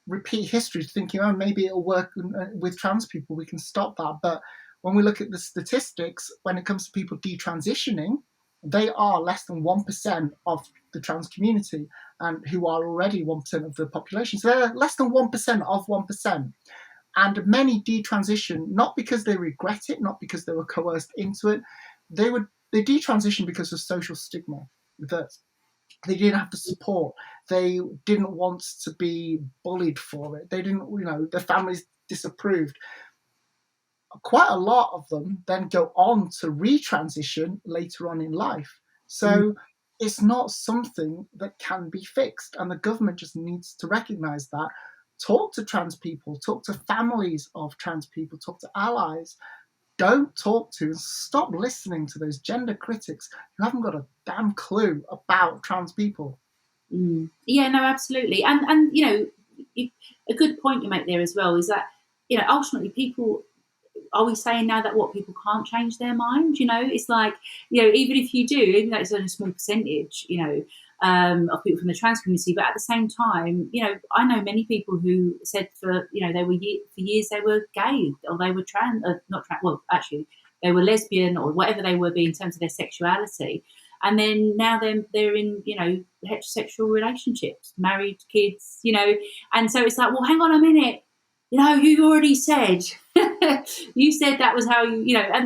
repeat history, thinking, oh, maybe it'll work with trans people, we can stop that. But when we look at the statistics, when it comes to people detransitioning, they are less than 1% of the trans community, and who are already 1% of the population. So they're less than 1% of 1%. And many detransition not because they regret it, not because they were coerced into it. They detransition because of social stigma, that they didn't have the support. They didn't want to be bullied for it. They didn't, their families disapproved. Quite a lot of them then go on to retransition later on in life. So it's not something that can be fixed. And the government just needs to recognize that. Talk to trans people, talk to families of trans people, talk to allies. Don't talk to and stop listening to those gender critics who haven't got a damn clue about trans people. Yeah, no, absolutely. And a good point you make there as well is that, ultimately people, are we saying now that people can't change their mind? It's like, even if you do, even though it's only a small percentage, of people from the trans community, but at the same time, I know many people who said for years they were gay, or they were not trans, well, actually, they were lesbian or whatever they were in terms of their sexuality. And then now they're in, heterosexual relationships, married, kids, and so it's like, well, hang on a minute, you already said, you said that was how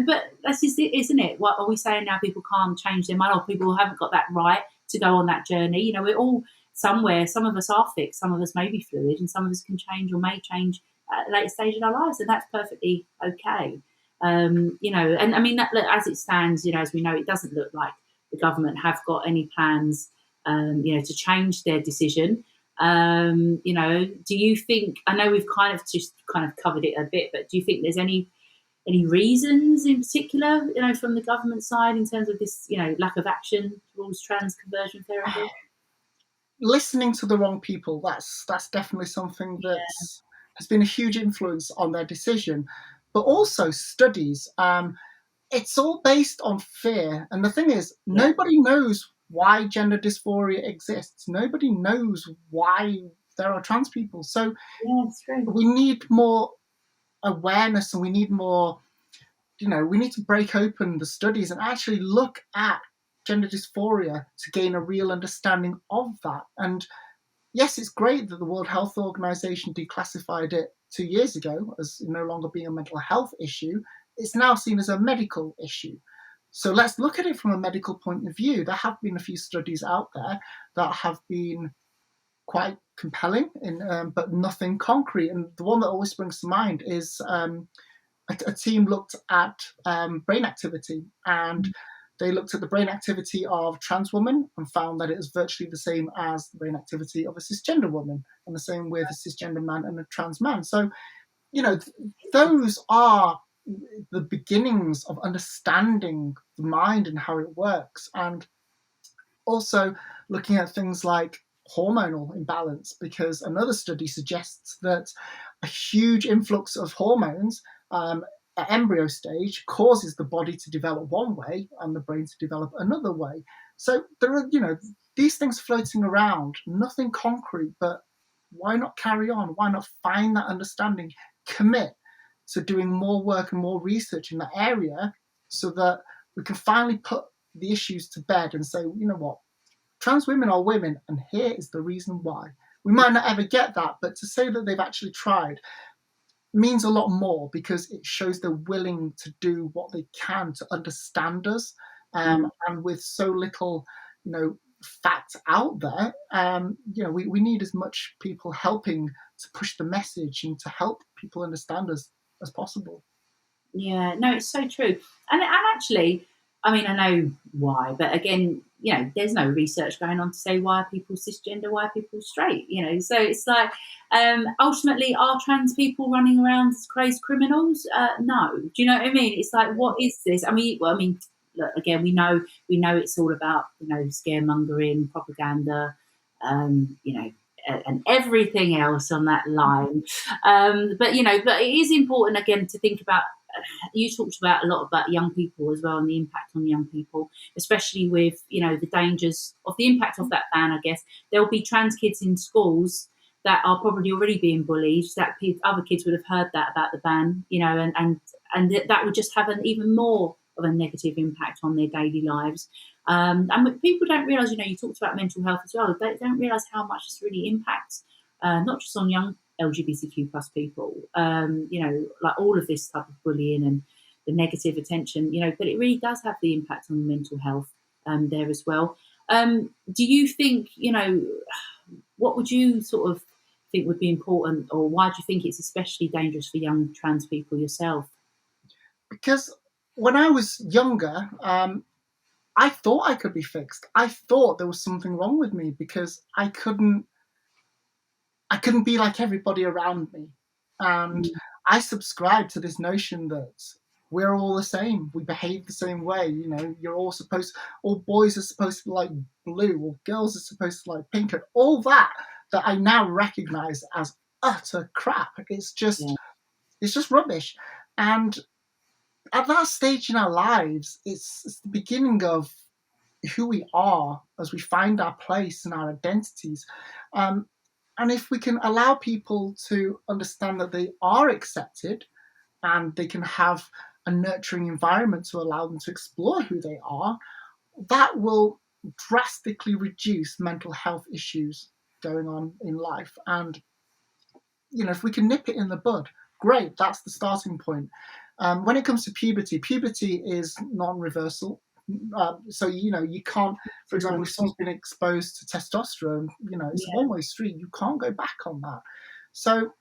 but that's just it, isn't it? What are we saying now? People can't change their mind, or people haven't got that right to go on that journey. We're all somewhere. Some of us are fixed, some of us may be fluid, and some of us can change or may change at a later stage in our lives, and that's perfectly okay. And I mean, as it stands, as we know, it doesn't look like the government have got any plans, to change their decision. Do you think? I know we've kind of covered it a bit, but do you think there's any reasons in particular, from the government side in terms of this, lack of action towards trans conversion therapy? Listening to the wrong people, that's definitely something that has been a huge influence on their decision. But also studies. It's all based on fear. And the thing is, nobody knows why gender dysphoria exists. Nobody knows why there are trans people. So we need more awareness, and we need more, we need to break open the studies and actually look at gender dysphoria to gain a real understanding of that. And yes, it's great that the World Health Organization declassified it 2 years ago as no longer being a mental health issue. It's now seen as a medical issue. So let's look at it from a medical point of view. There have been a few studies out there that have been quite compelling, but nothing concrete. And the one that always springs to mind is a team looked at brain activity, and they looked at the brain activity of trans women and found that it was virtually the same as the brain activity of a cisgender woman, and the same with a cisgender man and a trans man. So, those are the beginnings of understanding the mind and how it works. And also looking at things like hormonal imbalance, because another study suggests that a huge influx of hormones at embryo stage causes the body to develop one way and the brain to develop another way. So there are, these things floating around, nothing concrete, but why not carry on? Why not find that understanding, commit to doing more work and more research in that area, so that we can finally put the issues to bed and say, you know what, trans women are women, and here is the reason why. We might not ever get that, but to say that they've actually tried means a lot more, because it shows they're willing to do what they can to understand us. And with so little, facts out there, we need as much people helping to push the message and to help people understand us as possible. Yeah, no, it's so true. And actually, I mean, I know why, but again, there's no research going on to say why are people cisgender, why are people straight, so it's like, ultimately, are trans people running around as crazed criminals? No. Do you know what I mean? It's like, what is this? I mean, look, again, we know it's all about, scaremongering, propaganda, and everything else on that line. But but it is important again to think about. You talked about a lot about young people as well and the impact on young people, especially with the dangers of the impact of that ban. I guess there'll be trans kids in schools that are probably already being bullied. That other kids would have heard that about the ban, and that would just have an even more of a negative impact on their daily lives. And people don't realise, you talked about mental health as well. They don't realise how much this really impacts, not just on young LGBTQ plus people, like all of this type of bullying and the negative attention, but it really does have the impact on mental health there as well. Do you think, what would you sort of think would be important, or why do you think it's especially dangerous for young trans people yourself? Because when I was younger, I thought I could be fixed. I thought there was something wrong with me because I couldn't be like everybody around me. And I subscribed to this notion that we're all the same. We behave the same way. You're all boys are supposed to be like blue, or girls are supposed to like pink, and all that I now recognize as utter crap. It's just rubbish. And at that stage in our lives, it's the beginning of who we are as we find our place and our identities. And if we can allow people to understand that they are accepted and they can have a nurturing environment to allow them to explore who they are, that will drastically reduce mental health issues going on in life. And, if we can nip it in the bud, great, that's the starting point. When it comes to puberty is non-reversal. So you can't, for example, if someone's been exposed to testosterone, it's one-way street. You can't go back on that. So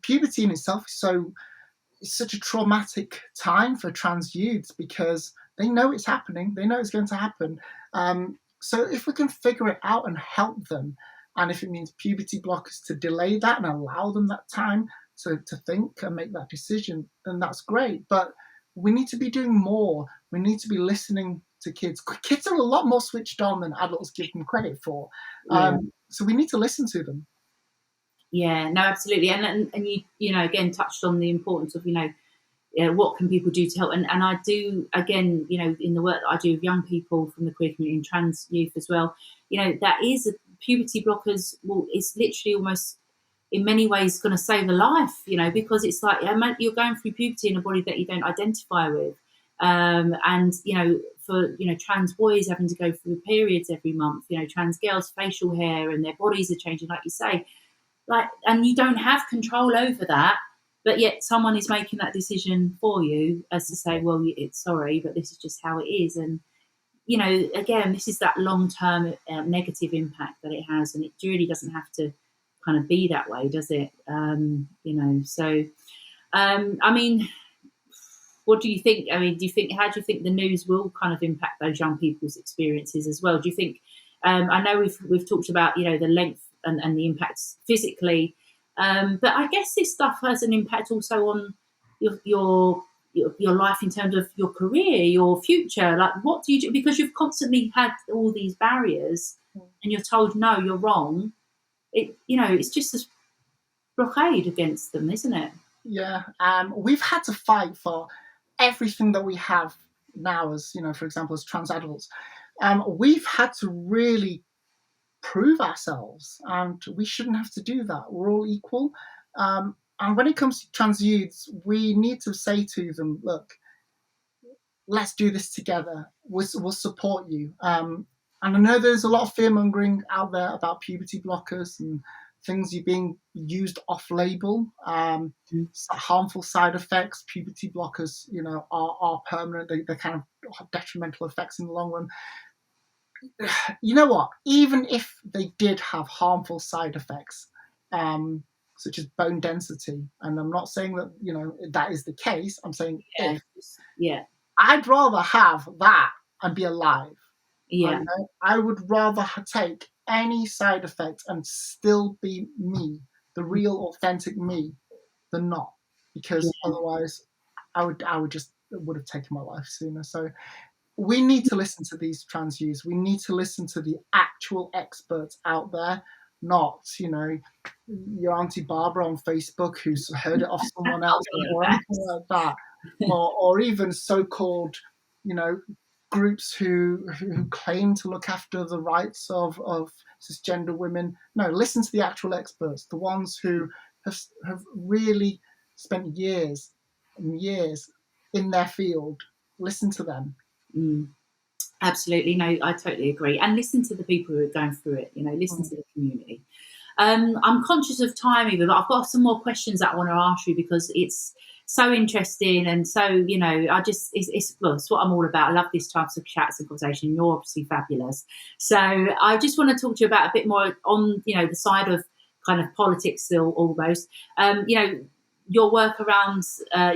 puberty in itself is such a traumatic time for trans youths because they know it's happening. They know it's going to happen. So if we can figure it out and help them, and if it means puberty blockers to delay that and allow them that time to think and make that decision, then that's great. But we need to be doing more. We need to be listening to kids. Kids are a lot more switched on than adults give them credit for. So we need to listen to them. Yeah, no, absolutely. And you again touched on the importance of, what can people do to help? And I do, again, in the work that I do with young people from the queer community and trans youth as well, that is puberty blockers. Well, it's literally almost in many ways going to save a life, because it's like you're going through puberty in a body that you don't identify with. And, for, trans boys having to go through periods every month, trans girls, facial hair and their bodies are changing, like you say, and you don't have control over that, but yet someone is making that decision for you as to say, well, it's sorry, but this is just how it is. And, again, this is that long-term negative impact that it has, and it really doesn't have to kind of be that way, does it? So I mean, what do you think? I mean, how do you think the news will kind of impact those young people's experiences as well? Do you think? I know we've talked about the length and the impacts physically, but I guess this stuff has an impact also on your life in terms of your career, your future. Like, what do you do? Because you've constantly had all these barriers, and you're told no, you're wrong. It's just a blockade against them, isn't it? Yeah, we've had to fight for everything that we have now as, for example, as trans adults. We've had to really prove ourselves, and we shouldn't have to do that. We're all equal. And when it comes to trans youths, we need to say to them, look, let's do this together. We'll support you. And I know there's a lot of fear-mongering out there about puberty blockers and things are being used off-label, harmful side effects. Puberty blockers, are permanent. They kind of have detrimental effects in the long run. You know what? Even if they did have harmful side effects, such as bone density, and I'm not saying that that is the case. I'm saying if. Yeah. I'd rather have that and be alive. Yeah. I would rather take any side effect and still be me, the real authentic me, than not, because otherwise I would have taken my life sooner. So we need to listen to these trans youths. We need to listen to the actual experts out there not, your Auntie Barbara on Facebook who's heard it off someone else or Yes. anything like that, or even so-called, groups who claim to look after the rights of cisgender women. No, listen to the actual experts, the ones who have really spent years and years in their field. Listen to them. Absolutely. No, I totally agree. And listen to the people who are going through it, listen to the community. I'm conscious of time, Eva, but I've got some more questions that I want to ask you because it's so interesting and so, it's what I'm all about. I love these types of chats and conversation. You're obviously fabulous. So I just want to talk to you about a bit more on, the side of kind of politics still almost. Your work around,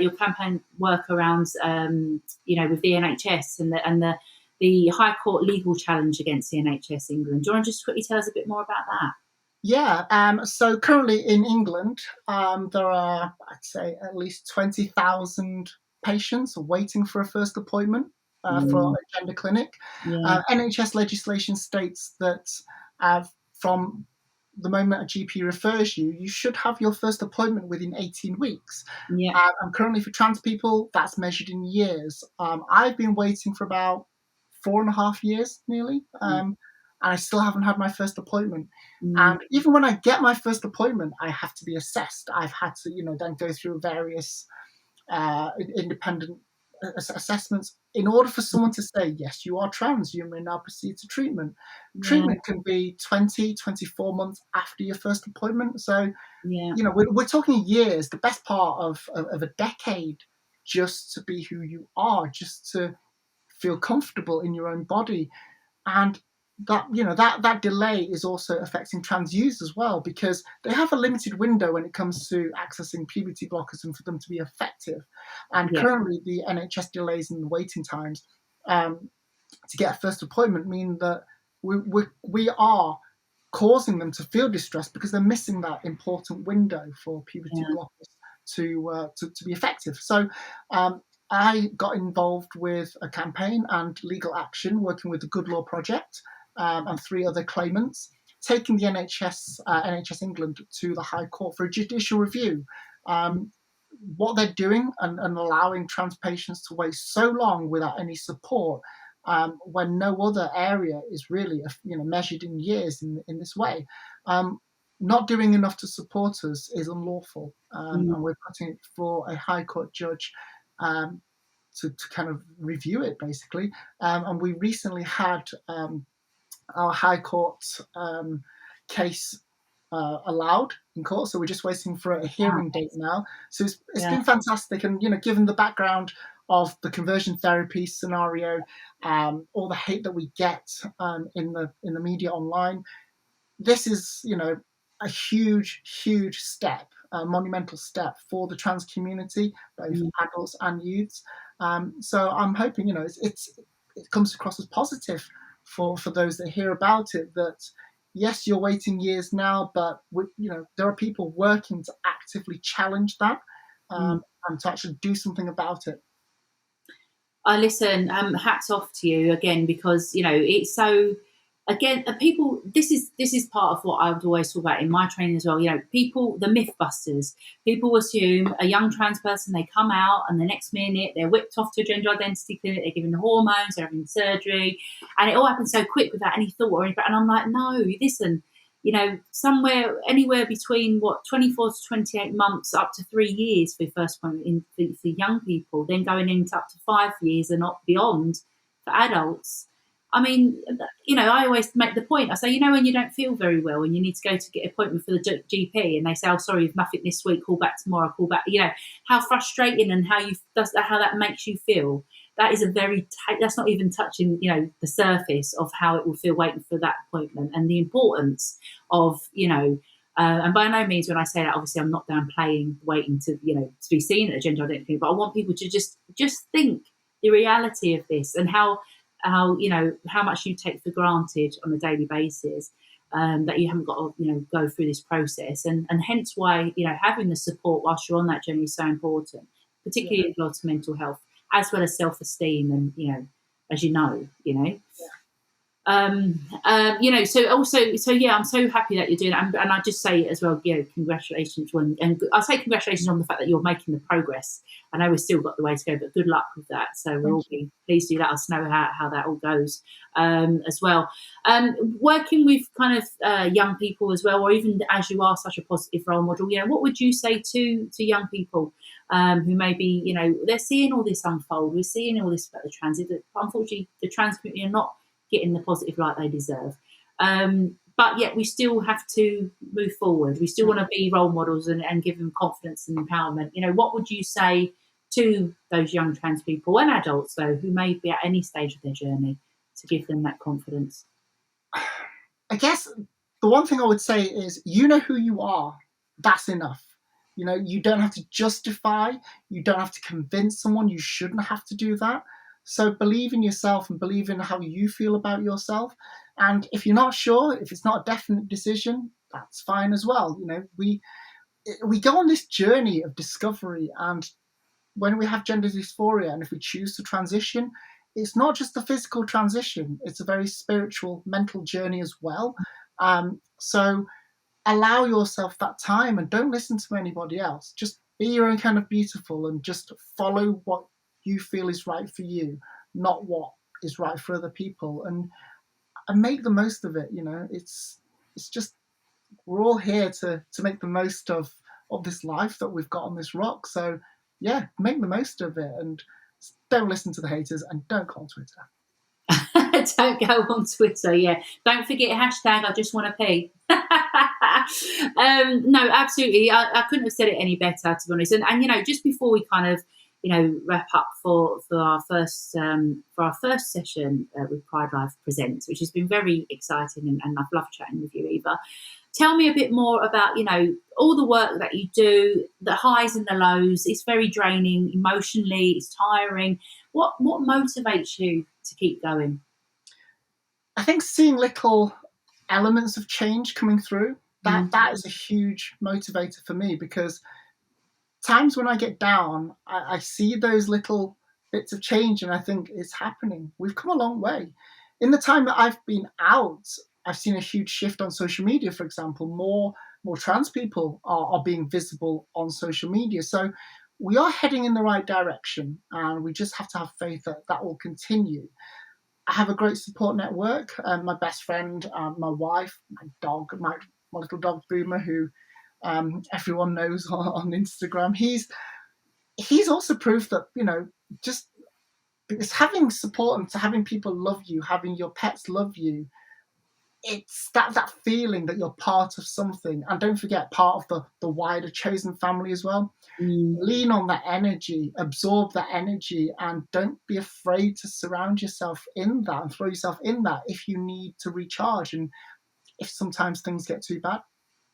your campaign work around, with the NHS and the High Court legal challenge against the NHS England. Do you want to just quickly tell us a bit more about that? Yeah, so currently in England, there are, I'd say, at least 20,000 patients waiting for a first appointment for a gender clinic. Yeah. NHS legislation states that from the moment a GP refers you, you should have your first appointment within 18 weeks. Yeah. And currently for trans people, that's measured in years. I've been waiting for about 4.5 years nearly. And I still haven't had my first appointment. And even when I get my first appointment, I have to be assessed. I've had to, then go through various independent assessments in order for someone to say, yes, you are trans, you may now proceed to treatment. Yeah. Treatment can be 20, 24 months after your first appointment. So, we're talking years, the best part of a decade, just to be who you are, just to feel comfortable in your own body. And that delay is also affecting trans youths as well, because they have a limited window when it comes to accessing puberty blockers and for them to be effective. And currently the NHS delays and waiting times to get a first appointment mean that we are causing them to feel distressed because they're missing that important window for puberty blockers to be effective. So I got involved with a campaign and legal action working with the Good Law Project and 3 other claimants, taking the NHS England to the High Court for a judicial review. What they're doing and allowing trans patients to wait so long without any support when no other area is really measured in years in this way. Not doing enough to support us is unlawful, and we're putting it for a High Court judge to kind of review it, basically. And we recently had our High Court case allowed in court, so we're just waiting for a hearing date now. So it's been fantastic, and given the background of the conversion therapy scenario, all the hate that we get in the media online, this is a huge step, a monumental step for the trans community, both adults and youths. So I'm hoping it comes across as positive for those that hear about it, that yes, you're waiting years now, but there are people working to actively challenge that and to actually do something about it. Listen, hats off to you again, because it's so. Again, people. This is part of what I would always talk about in my training as well. People, the myth busters. People assume a young trans person, they come out and the next minute they're whipped off to a gender identity clinic. They're given the hormones, they're having surgery, and it all happens so quick without any thought or anything. And I'm like, no, listen. Anywhere between 24 to 28 months, up to 3 years for first appointment for young people, then going into up to 5 years and not beyond for adults. I mean, I always make the point. I say, when you don't feel very well and you need to go to get an appointment for the GP, and they say, "Oh, sorry, you've nothing this week. Call back tomorrow. Call back." How frustrating and how that makes you feel. That is that's not even touching, the surface of how it will feel waiting for that appointment, and the importance of, and by no means when I say that, obviously I'm not downplaying waiting to be seen at a gender identity, but I want people to just think the reality of this and how much you take for granted on a daily basis, that you haven't got to go through this process, and hence why having the support whilst you're on that journey is so important, particularly in regards to mental health as well as self-esteem, and as you know. Yeah. So yeah, I'm so happy that you're doing it, and I just say as well, congratulations and I say congratulations on the fact that you're making the progress. I know we've still got the way to go, but good luck with that. So we'll all be pleased to let us know how that all goes as well. Working with kind of young people as well, or even as you are such a positive role model, what would you say to young people who maybe they're seeing all this unfold, we're seeing all this about the transit, that unfortunately the trans community are not getting the positive light they deserve. But yet we still have to move forward. We still want to be role models and give them confidence and empowerment. What would you say to those young trans people and adults, though, who may be at any stage of their journey to give them that confidence? I guess the one thing I would say is, who you are. That's enough. You don't have to justify. You don't have to convince someone. You shouldn't have to do that. So believe in yourself and believe in how you feel about yourself. And if you're not sure, if it's not a definite decision, that's fine as well. We go on this journey of discovery, and when we have gender dysphoria and if we choose to transition, it's not just a physical transition, it's a very spiritual, mental journey as well. So allow yourself that time and don't listen to anybody else. Just be your own kind of beautiful and just follow what you feel is right for you, not what is right for other people, and make the most of it. It's just, we're all here to make the most of this life that we've got on this rock. So yeah, make the most of it and don't listen to the haters and don't go on Twitter. Don't go on Twitter. Yeah, don't forget hashtag I just want to pee. No, absolutely. I couldn't have said it any better, to be honest. And just before we kind of wrap up for our first session with Pride Life Presents, which has been very exciting, and I've loved chatting with you, Eva. Tell me a bit more about all the work that you do, the highs and the lows. It's very draining emotionally. It's tiring. What motivates you to keep going? I think seeing little elements of change coming through, that is a huge motivator for me, because times when I get down, I see those little bits of change and I think it's happening. We've come a long way. In the time that I've been out, I've seen a huge shift on social media, for example. More trans people are being visible on social media. So we are heading in the right direction, and we just have to have faith that that will continue. I have a great support network. My best friend, my wife, my dog, my little dog Boomer, who everyone knows on Instagram. He's also proof that just because having support and having people love you, having your pets love you, it's that feeling that you're part of something, and don't forget, part of the wider chosen family as well. Lean on that energy, absorb that energy, and don't be afraid to surround yourself in that and throw yourself in that if you need to recharge. And if sometimes things get too bad,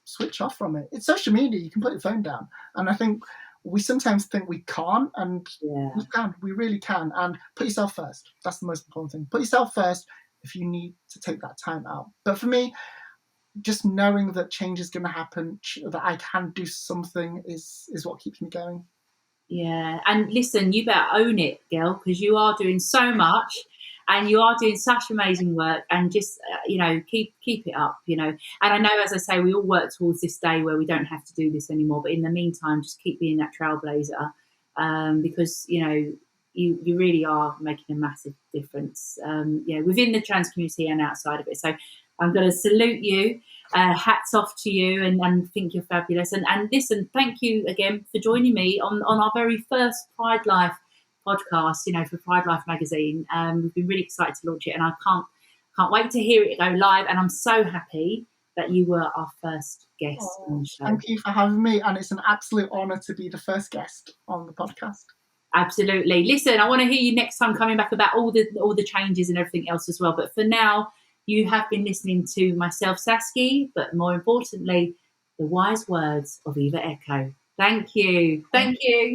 switch off from it. It's social media, you can put your phone down. And I think we sometimes think we can't, and we can, we really can. And put yourself first. That's the most important thing. Put yourself first if you need to take that time out. But for me, just knowing that change is going to happen, that I can do something is what keeps me going. Yeah, and listen, you better own it, girl, because you are doing so much and you are doing such amazing work, and just keep it up, And I know, as I say, we all work towards this day where we don't have to do this anymore, but in the meantime, just keep being that trailblazer, because you really are making a massive difference, within the trans community and outside of it. So I'm going to salute you. Hats off to you, and think you're fabulous. And listen, thank you again for joining me on our very first Pride Life podcast, for Pride Life magazine. We've been really excited to launch it, and I can't wait to hear it go live. And I'm so happy that you were our first guest on the show. Thank you for having me, and it's an absolute honour to be the first guest on the podcast. Absolutely. Listen, I want to hear you next time coming back about all the changes and everything else as well. But for now, you have been listening to myself, Saskia, but more importantly, the wise words of Eva Echo. Thank you. Thank you.